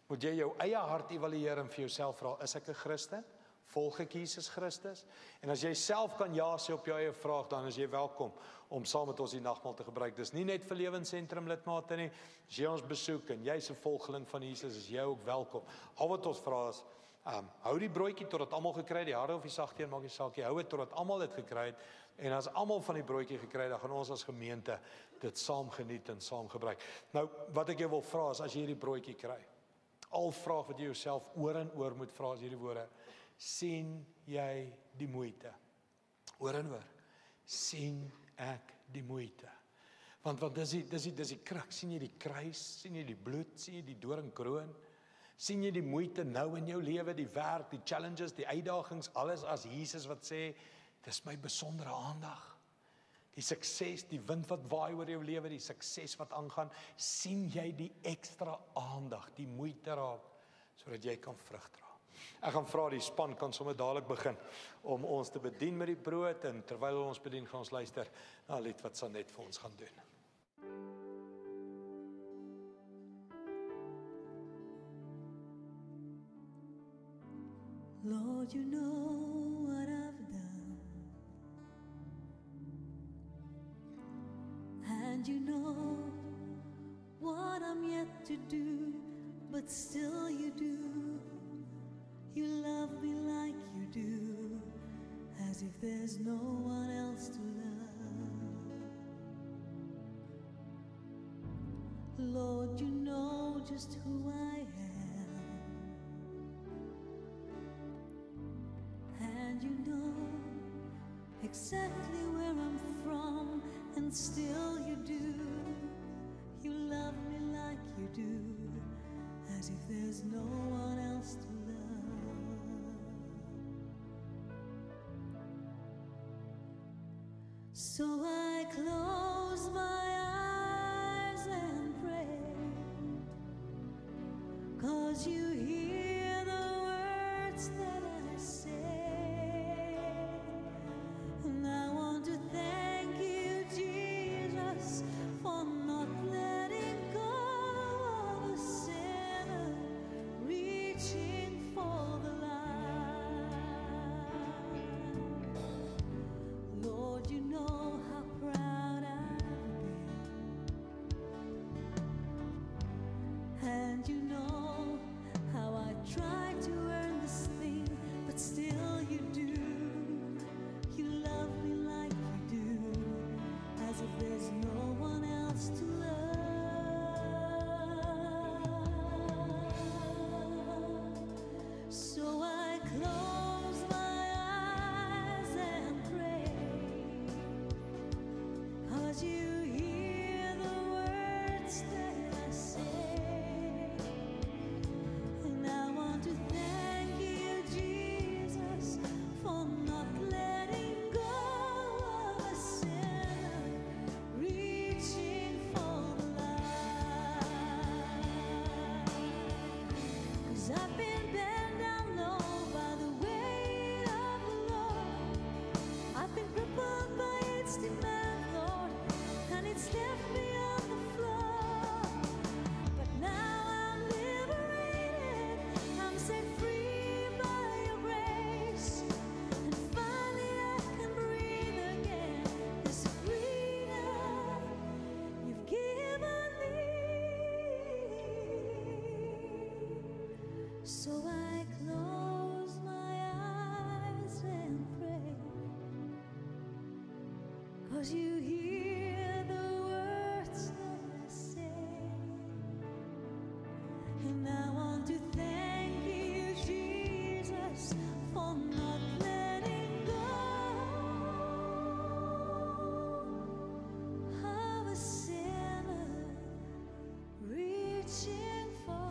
moet jy jou eie hart evalueer en vir jouself vra, is ek 'n Christen? Volg ek Jesus Christus? En as jy self kan ja sê op jou eie vraag, dan is jy welkom om saam met ons die nagmaal te gebruik. Dis nie net vir Lewensentrum lidmate nie. As jy ons besoek en jy's 'n volgeling van Jesus, is jy ook welkom. Al wat ons vra is, hou die broodjie totdat almal gekry het, die harde of die sagte een, maak nie saak nie. Hou dit totdat almal dit gekry het. En as almal van die broodjie gekry het, dan gaan ons as gemeente dit saam geniet en saam gebruik. Nou, wat ek jou wil vra is, as jy hierdie broodjie kry, al vraag wat jy jouself oor en oor moet vra is hierdie woorde, sien jy die moeite? Oor en oor, sien ek die moeite? Want dis die kruk, sien jy die kruis, sien jy die bloed, sien jy die doringkroon, sien jy die moeite nou in jou lewe, die werk, die challenges, die uitdagings, alles as Jesus wat sê, dis my besondere aandag. Die sukses, die wind wat waai oor jou lewe, die sukses wat aangaan, sien jy die ekstra aandag, die moeite raak, sodat jy kan vrug dra. Ek gaan vra die span kan sommer dadelik begin om ons te bedien met die brood en terwyl ons bedien gaan ons luister na 'n lied wat Sanet vir ons gaan doen. Lord, you know what I've done, and you know what I'm yet to do, but still you do. You love me like you do, as if there's no one else to love. Lord, you know just who I am, and you know exactly where I'm from, and still you do. You love me like you do, as if there's no one else to love. So I close my eyes and pray, 'cause you hear the words that I say, and I want to thank you, Jesus, for not letting go of a sinner reaching for the light. Lord, you know how proud I've been, and you know how I tried to earn this thing, but still you do. You love me like you do, as if there's no one else to love. So I close my eyes and pray, 'cause you hear the words that I say, and I want to thank you, Jesus, for not letting go of a sinner reaching for the light. 'Cause I've been bent down low by the weight of the Lord. I've been crippled by its demand, Lord, and it's left me on the floor. But now I'm liberated, I'm set free by your grace, and finally I can breathe again. This freedom you've given me. So I close my eyes and pray, 'cause you hear the words that I say, and I want to thank you, Jesus, for not letting go of a sinner reaching for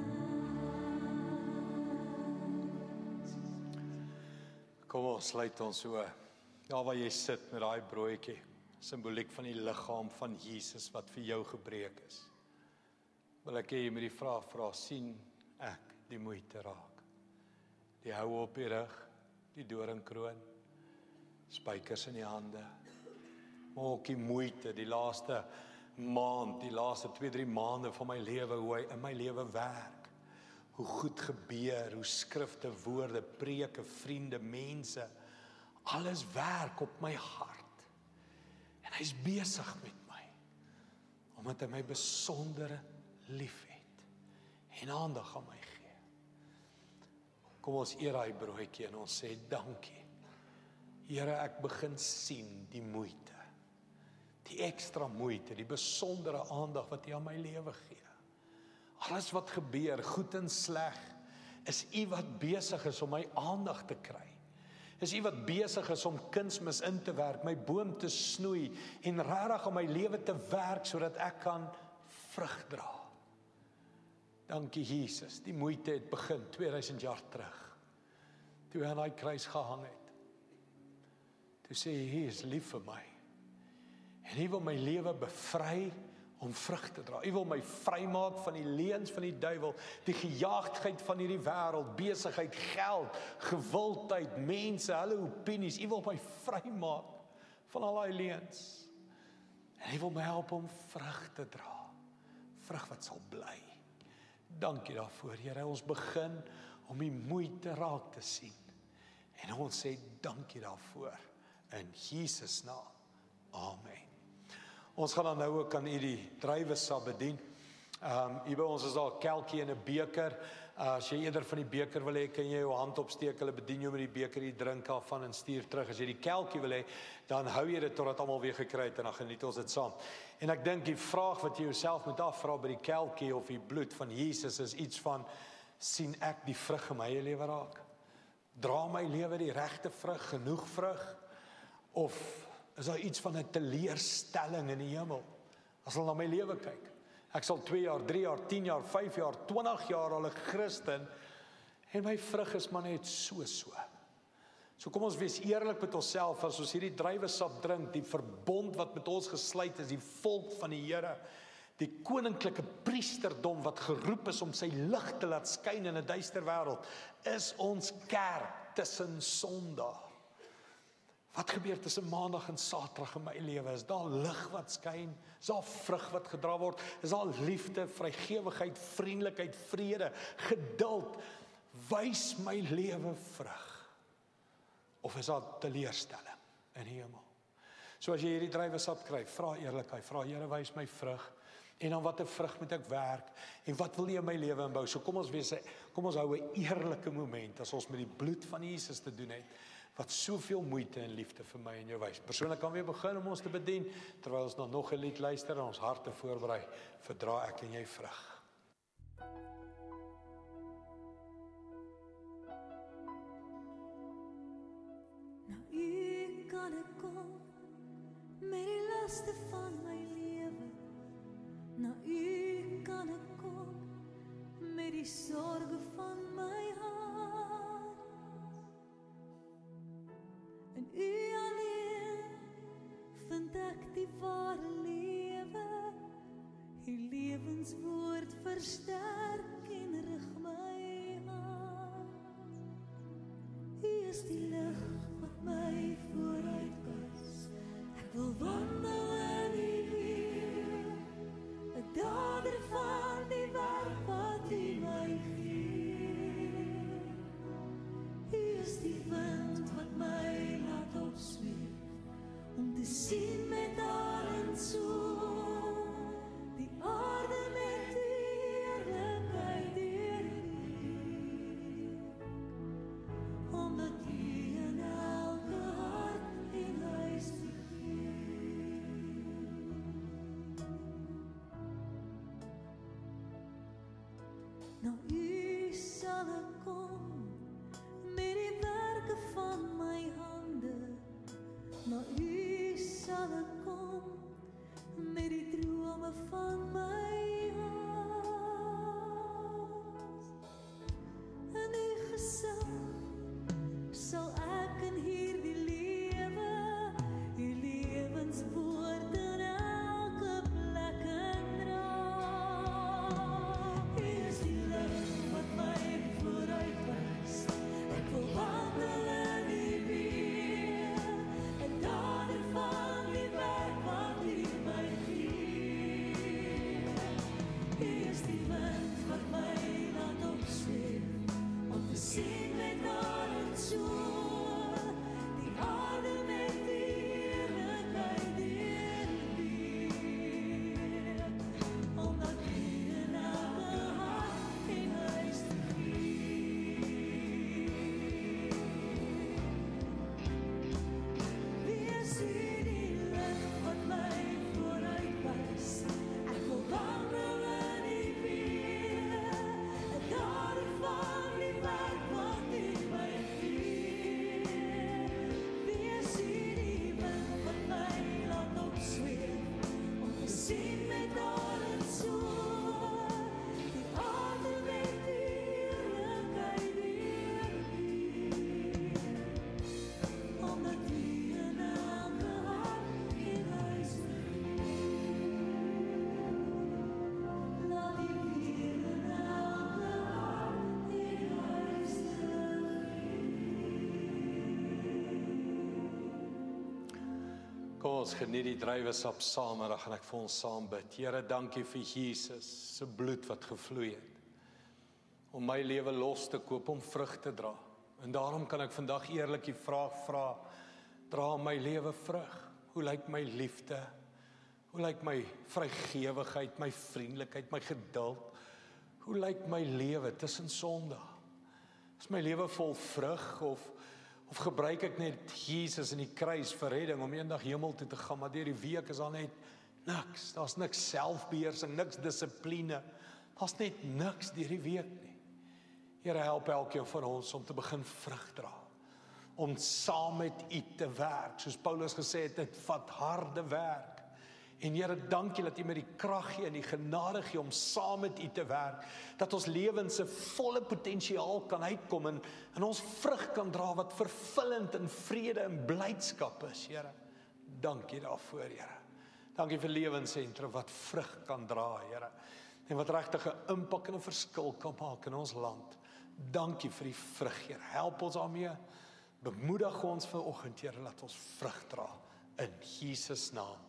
light. Kom ons sluit ons so. Daar waar jy sit met daai broodjie, simboliek van die liggaam van Jesus wat vir jou gebreek is. Wil ek hê jy moet die vraag vra, sien ek die moeite raak? Die hou op die rug, die doringkroon, spykers in die hande. Maar ook die moeite, die laaste maand, die laaste 2-3 maande van my lewe, hoe hy in my lewe werk. Hoe goed gebeur, hoe skrifte, woorde, preke, vriende, mense, alles werk op my hart. En hy's besig met my, omdat hy my besondere lief het en aandag aan my gee. Kom ons eer hy broodjie en ons sê dankie. Here, ek begin sien die moeite, die ekstra moeite, die besondere aandag wat U aan my lewe gee. Alles wat gebeur, goed en sleg, is U wat besig is om my aandag te kry. Is U wat besig is om kunsmis in te werk, my boom te snoei en regtig om my lewe te werk sodat ek kan vrug dra. Dankie Jesus, die moeite het begin 2000 jaar terug. Toe hy aan daai kruis gehang het. Toe sê hy is lief vir my. En hy wil my lewe bevry om vrug te dra. Hy wil my vrymaak van die leuns van die duiwel, die gejaagdheid van hierdie wêreld, besigheid, geld, gewildheid, mense, hulle opinies. Hy wil my vrymaak van al daai leuns. En hy wil my help om vrug te dra. Vrug wat sal bly. Dankie daarvoor, Here. Ons begin om die moeite raak te sien. En ons sê dankie daarvoor. In Jesus naam. Amen. Ons gaan dan nou ook aan U die druiwesap bedien. Hier by ons is daar 'n kelkie en 'n beker. As jy eerder van die beker wil hê, kan jy jou hand opsteek. Hulle bedien jou met die beker, jy drink daarvan en stuur terug. As jy die kelkie wil hê, dan hou jy dit totdat almal weer gekry het en dan geniet ons dit saam. En ek dink die vraag wat jy jouself moet afvra by die kelkie of die bloed van Jesus is iets van, sien ek die vrug in my eie lewe raak? Dra my lewe die regte vrug, genoeg vrug? Of is daar iets van 'n teleurstelling in die hemel, as hulle na my lewe kyk? Ek sal 2 jaar, 3 jaar, 10 jaar, 5 jaar, 20 jaar al 'n Christen, en my vrug is maar net so. So kom ons wees eerlik met onsself, as ons hierdie druiwesap drink, die verbond wat met ons gesluit is, die volk van die Here, die koninklike priesterdom wat geroep is om sy lig te laat skyn in 'n duister wêreld, is ons kerk tussen Sondag. Wat gebeur tussen Maandag en Saterdag in my lewe? Is daar lig wat skyn? Is daar vrug wat gedra word? Is daar liefde, vrygewigheid, vriendelikheid, vrede, geduld? Wys my lewe vrug? Of is daar teleurstelling in die hemel? So as jy hierdie druiwesap kry, vra eerlikheid, vra Here, wys my vrug. En dan watter vrug moet ek werk? En wat wil U in my lewe inbou? So kom ons hou 'n eerlike moment as ons met die bloed van Jesus te doen het, wat soveel moeite en liefde vir my en jou wys. Persoonlik kan weer begin om ons te bedien, terwyl ons nog 'n lied luister en ons harte voorberei, verdra ek en jy vrug. Na U kan ek kom, met die laste van my lewe. Na U kan ek kom, met die sorge van my hart. En U alleen vind ek die ware lewe. U lewenswoord versterk en rig my hart. U is die lig wat my vooruit wys. Ek wil wandel in U weë, 'n dader van die werk wat U my gee. U is die wind wat my laat opsweef, om te sien met al en so, die aarde met U heerlikheid deurweek, omdat U in elke hart en huis gee. Na U sal ek kom, met die werke van my hande. Na U sal ek kom, met die drome van my hart. In U gesig sal ek in hierdie lewe, U lewenswoord in elke plek indra. U is die lig wat my vooruit wys. Ek wil wandel in U weë, 'n dader ons geniet die druiwesap saamiddag en ek vir ons saam bid. Here, dankie vir Jesus se bloed wat gevloei het om my lewe los te koop, om vrug te dra. En daarom kan ek vandag eerlik die vraag vra, dra my lewe vrug? Hoe lyk my liefde? Hoe lyk my vrygewigheid, my vriendelikheid, my geduld? Hoe lyk my lewe tussen Sondag? Is my lewe vol vrug of gebruik ek net Jesus in die kruis vir redding om eendag hemel toe te gaan, maar deur die week is daar net niks. Daar's niks selfbeheersing, niks dissipline. Daar's net niks deur die week nie. Here, help elkeen van ons om te begin vrug dra. Om saam met U te werk. Soos Paulus gesê het, dit vat harde werk. En Here, dankie dat U met die krag gee en die genade gee om saam met U te werk, dat ons lewens se volle potensiaal kan uitkom en ons vrug kan dra wat vervullend in vrede en blydskap is, Here. Dankie daarvoor, Here. Dankie vir Lewenssentrum wat vrug kan dra, Here, en wat regtig 'n impak en 'n verskil kan maak in ons land. Dankie vir die vrug, Here. Help ons daarmee. Bemoedig ons vanoggend, Here, laat ons vrug dra in Jesus naam.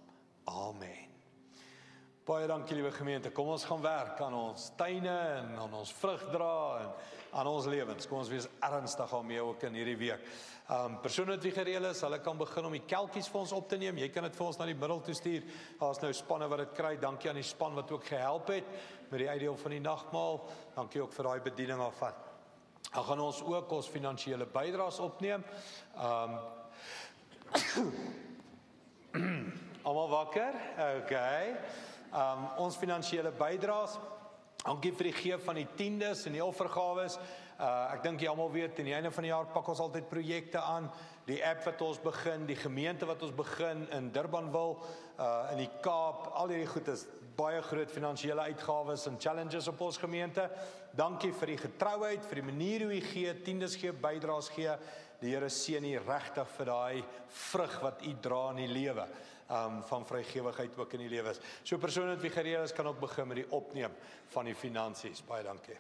Amen. Baie dankie, liewe gemeente. Kom ons gaan werk aan ons tuine en aan ons vrug dra en aan ons lewens. Kom ons wees ernstig daarmee ook in hierdie week. Persone wat wie gereël is, hulle kan begin om die kelkies vir ons op te neem. Jy kan dit vir ons na die middel toe stuur. Daar's nou spanne wat dit kry. Dankie aan die span wat ook gehelp het met die uitdeel van die nagmaal. Dankie ook vir daai bediening daarvan. Dan gaan ons ook ons finansiële bydraes opneem. Almal wakker? Okay. Ons finansiële bydraes. Dankie vir die gee van die tiendes en die offergawes. Ek dink jy almal weet, aan die einde van die jaar pak ons altyd projekte aan. Die app wat ons begin, die gemeente wat ons begin in Durbanville, in die Kaap, al hierdie goed is baie groot finansiële uitgawes en challenges op ons gemeente. Dankie vir die getrouheid, vir die manier hoe jy gee, tiendes gee, bydraes gee. Die Here seën u regtig vir daai vrug wat u dra in die lewe. Van vrygewigheid ook in die lewens. So persone wat wie gereël is, kan ook begin met die opneem van die finansies. Baie dankie.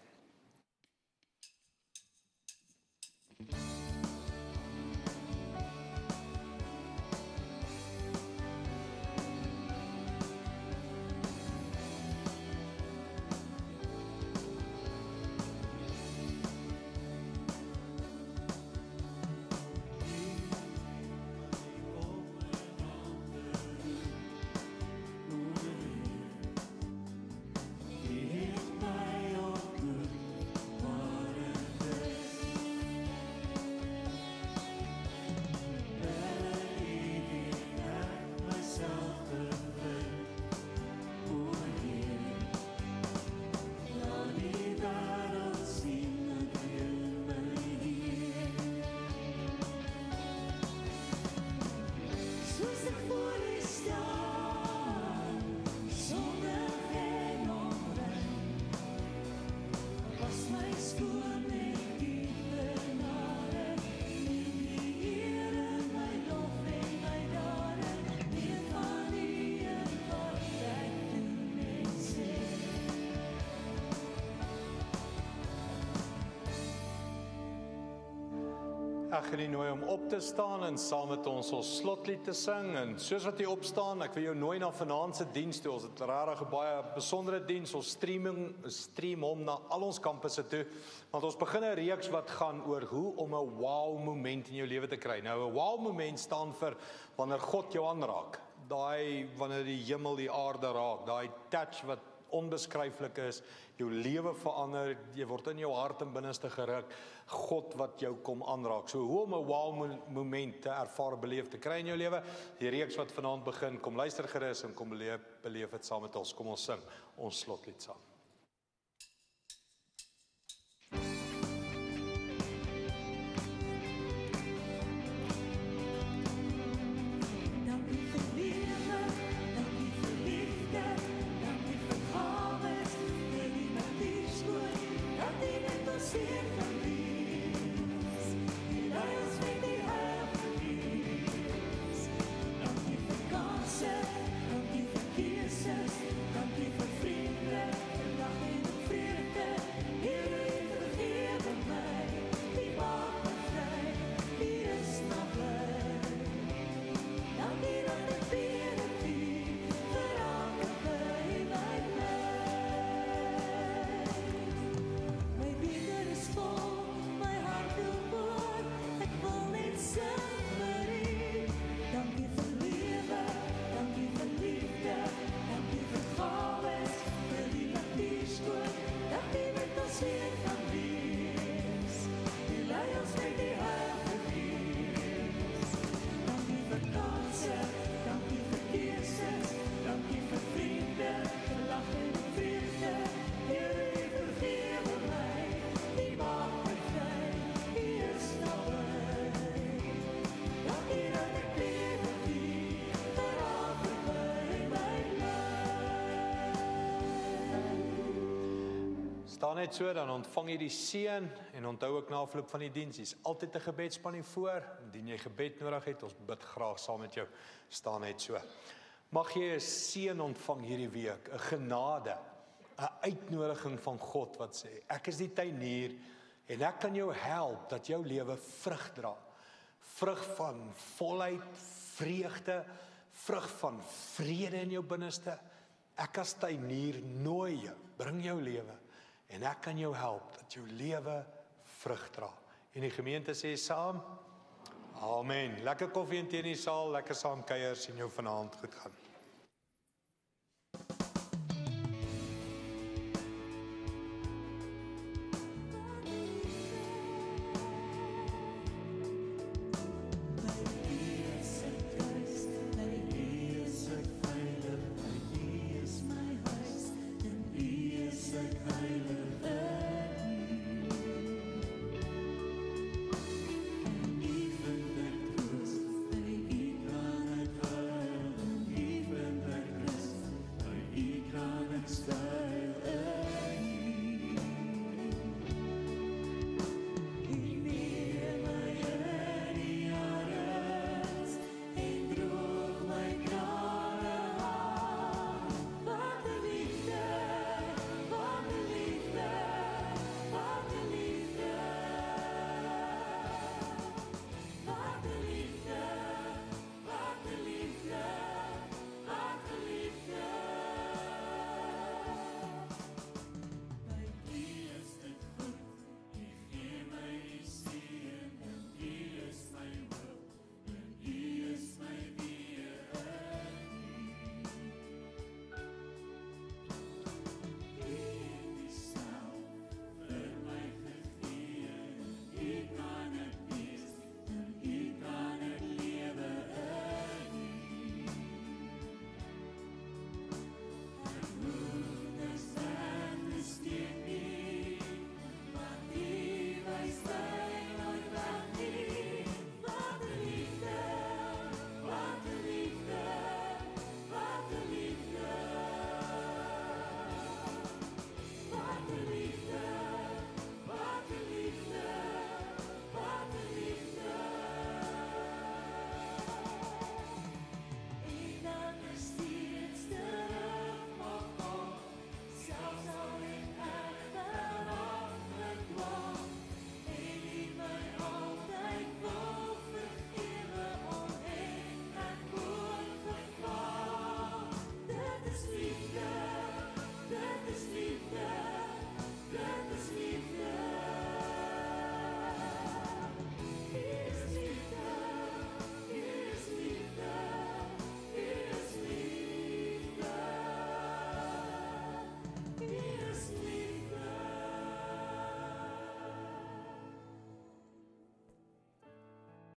Ek gaan nooi om op te staan en saam met ons slotlied te sing. En soos wat jy opstaan, ek wil jou nooi na vanaand se diens toe. Ons het regtig 'n baie besondere diens. Ons stream hom na al ons kampusse toe. Want ons begin 'n reeks wat gaan oor hoe om 'n wow moment in jou lewe te kry. Nou 'n wow moment staan vir wanneer God jou aanraak. Daai wanneer die hemel die aarde raak, daai touch wat onbeskryflik is, jou lewe verander, jy word in jou hart en binneste geruk, God wat jou kom aanraak. So hoe om 'n wow moment te ervaar, beleef te kry in jou lewe, die reeks wat vanaand begin, kom luister gerus en kom beleef dit saam met ons. Kom ons sing ons slotlied saam. Dankie vir keuses, dankie vir vriende. Staan net so, dan ontvang jy die seën en onthou ook na afloop van die diens, hier's altyd 'n gebedsspan hier voor. Indien jy gebed nodig het, ons bid graag saam met jou. Staan net so. Mag jy 'n seën ontvang hierdie week, 'n genade, 'n uitnodiging van God wat sê, ek is die tuinier en ek kan jou help dat jou lewe vrug dra. Vrug van volheid, vreugde, vrug van vrede in jou binneste. Ek as tuinier nooi jou, bring jou lewe en ek kan jou help dat jou lewe vrug dra. En die gemeente sê saam, amen. Lekker koffie en tee in die saal, lekker saam kuier, sien jou vanaand goed gaan. Stay.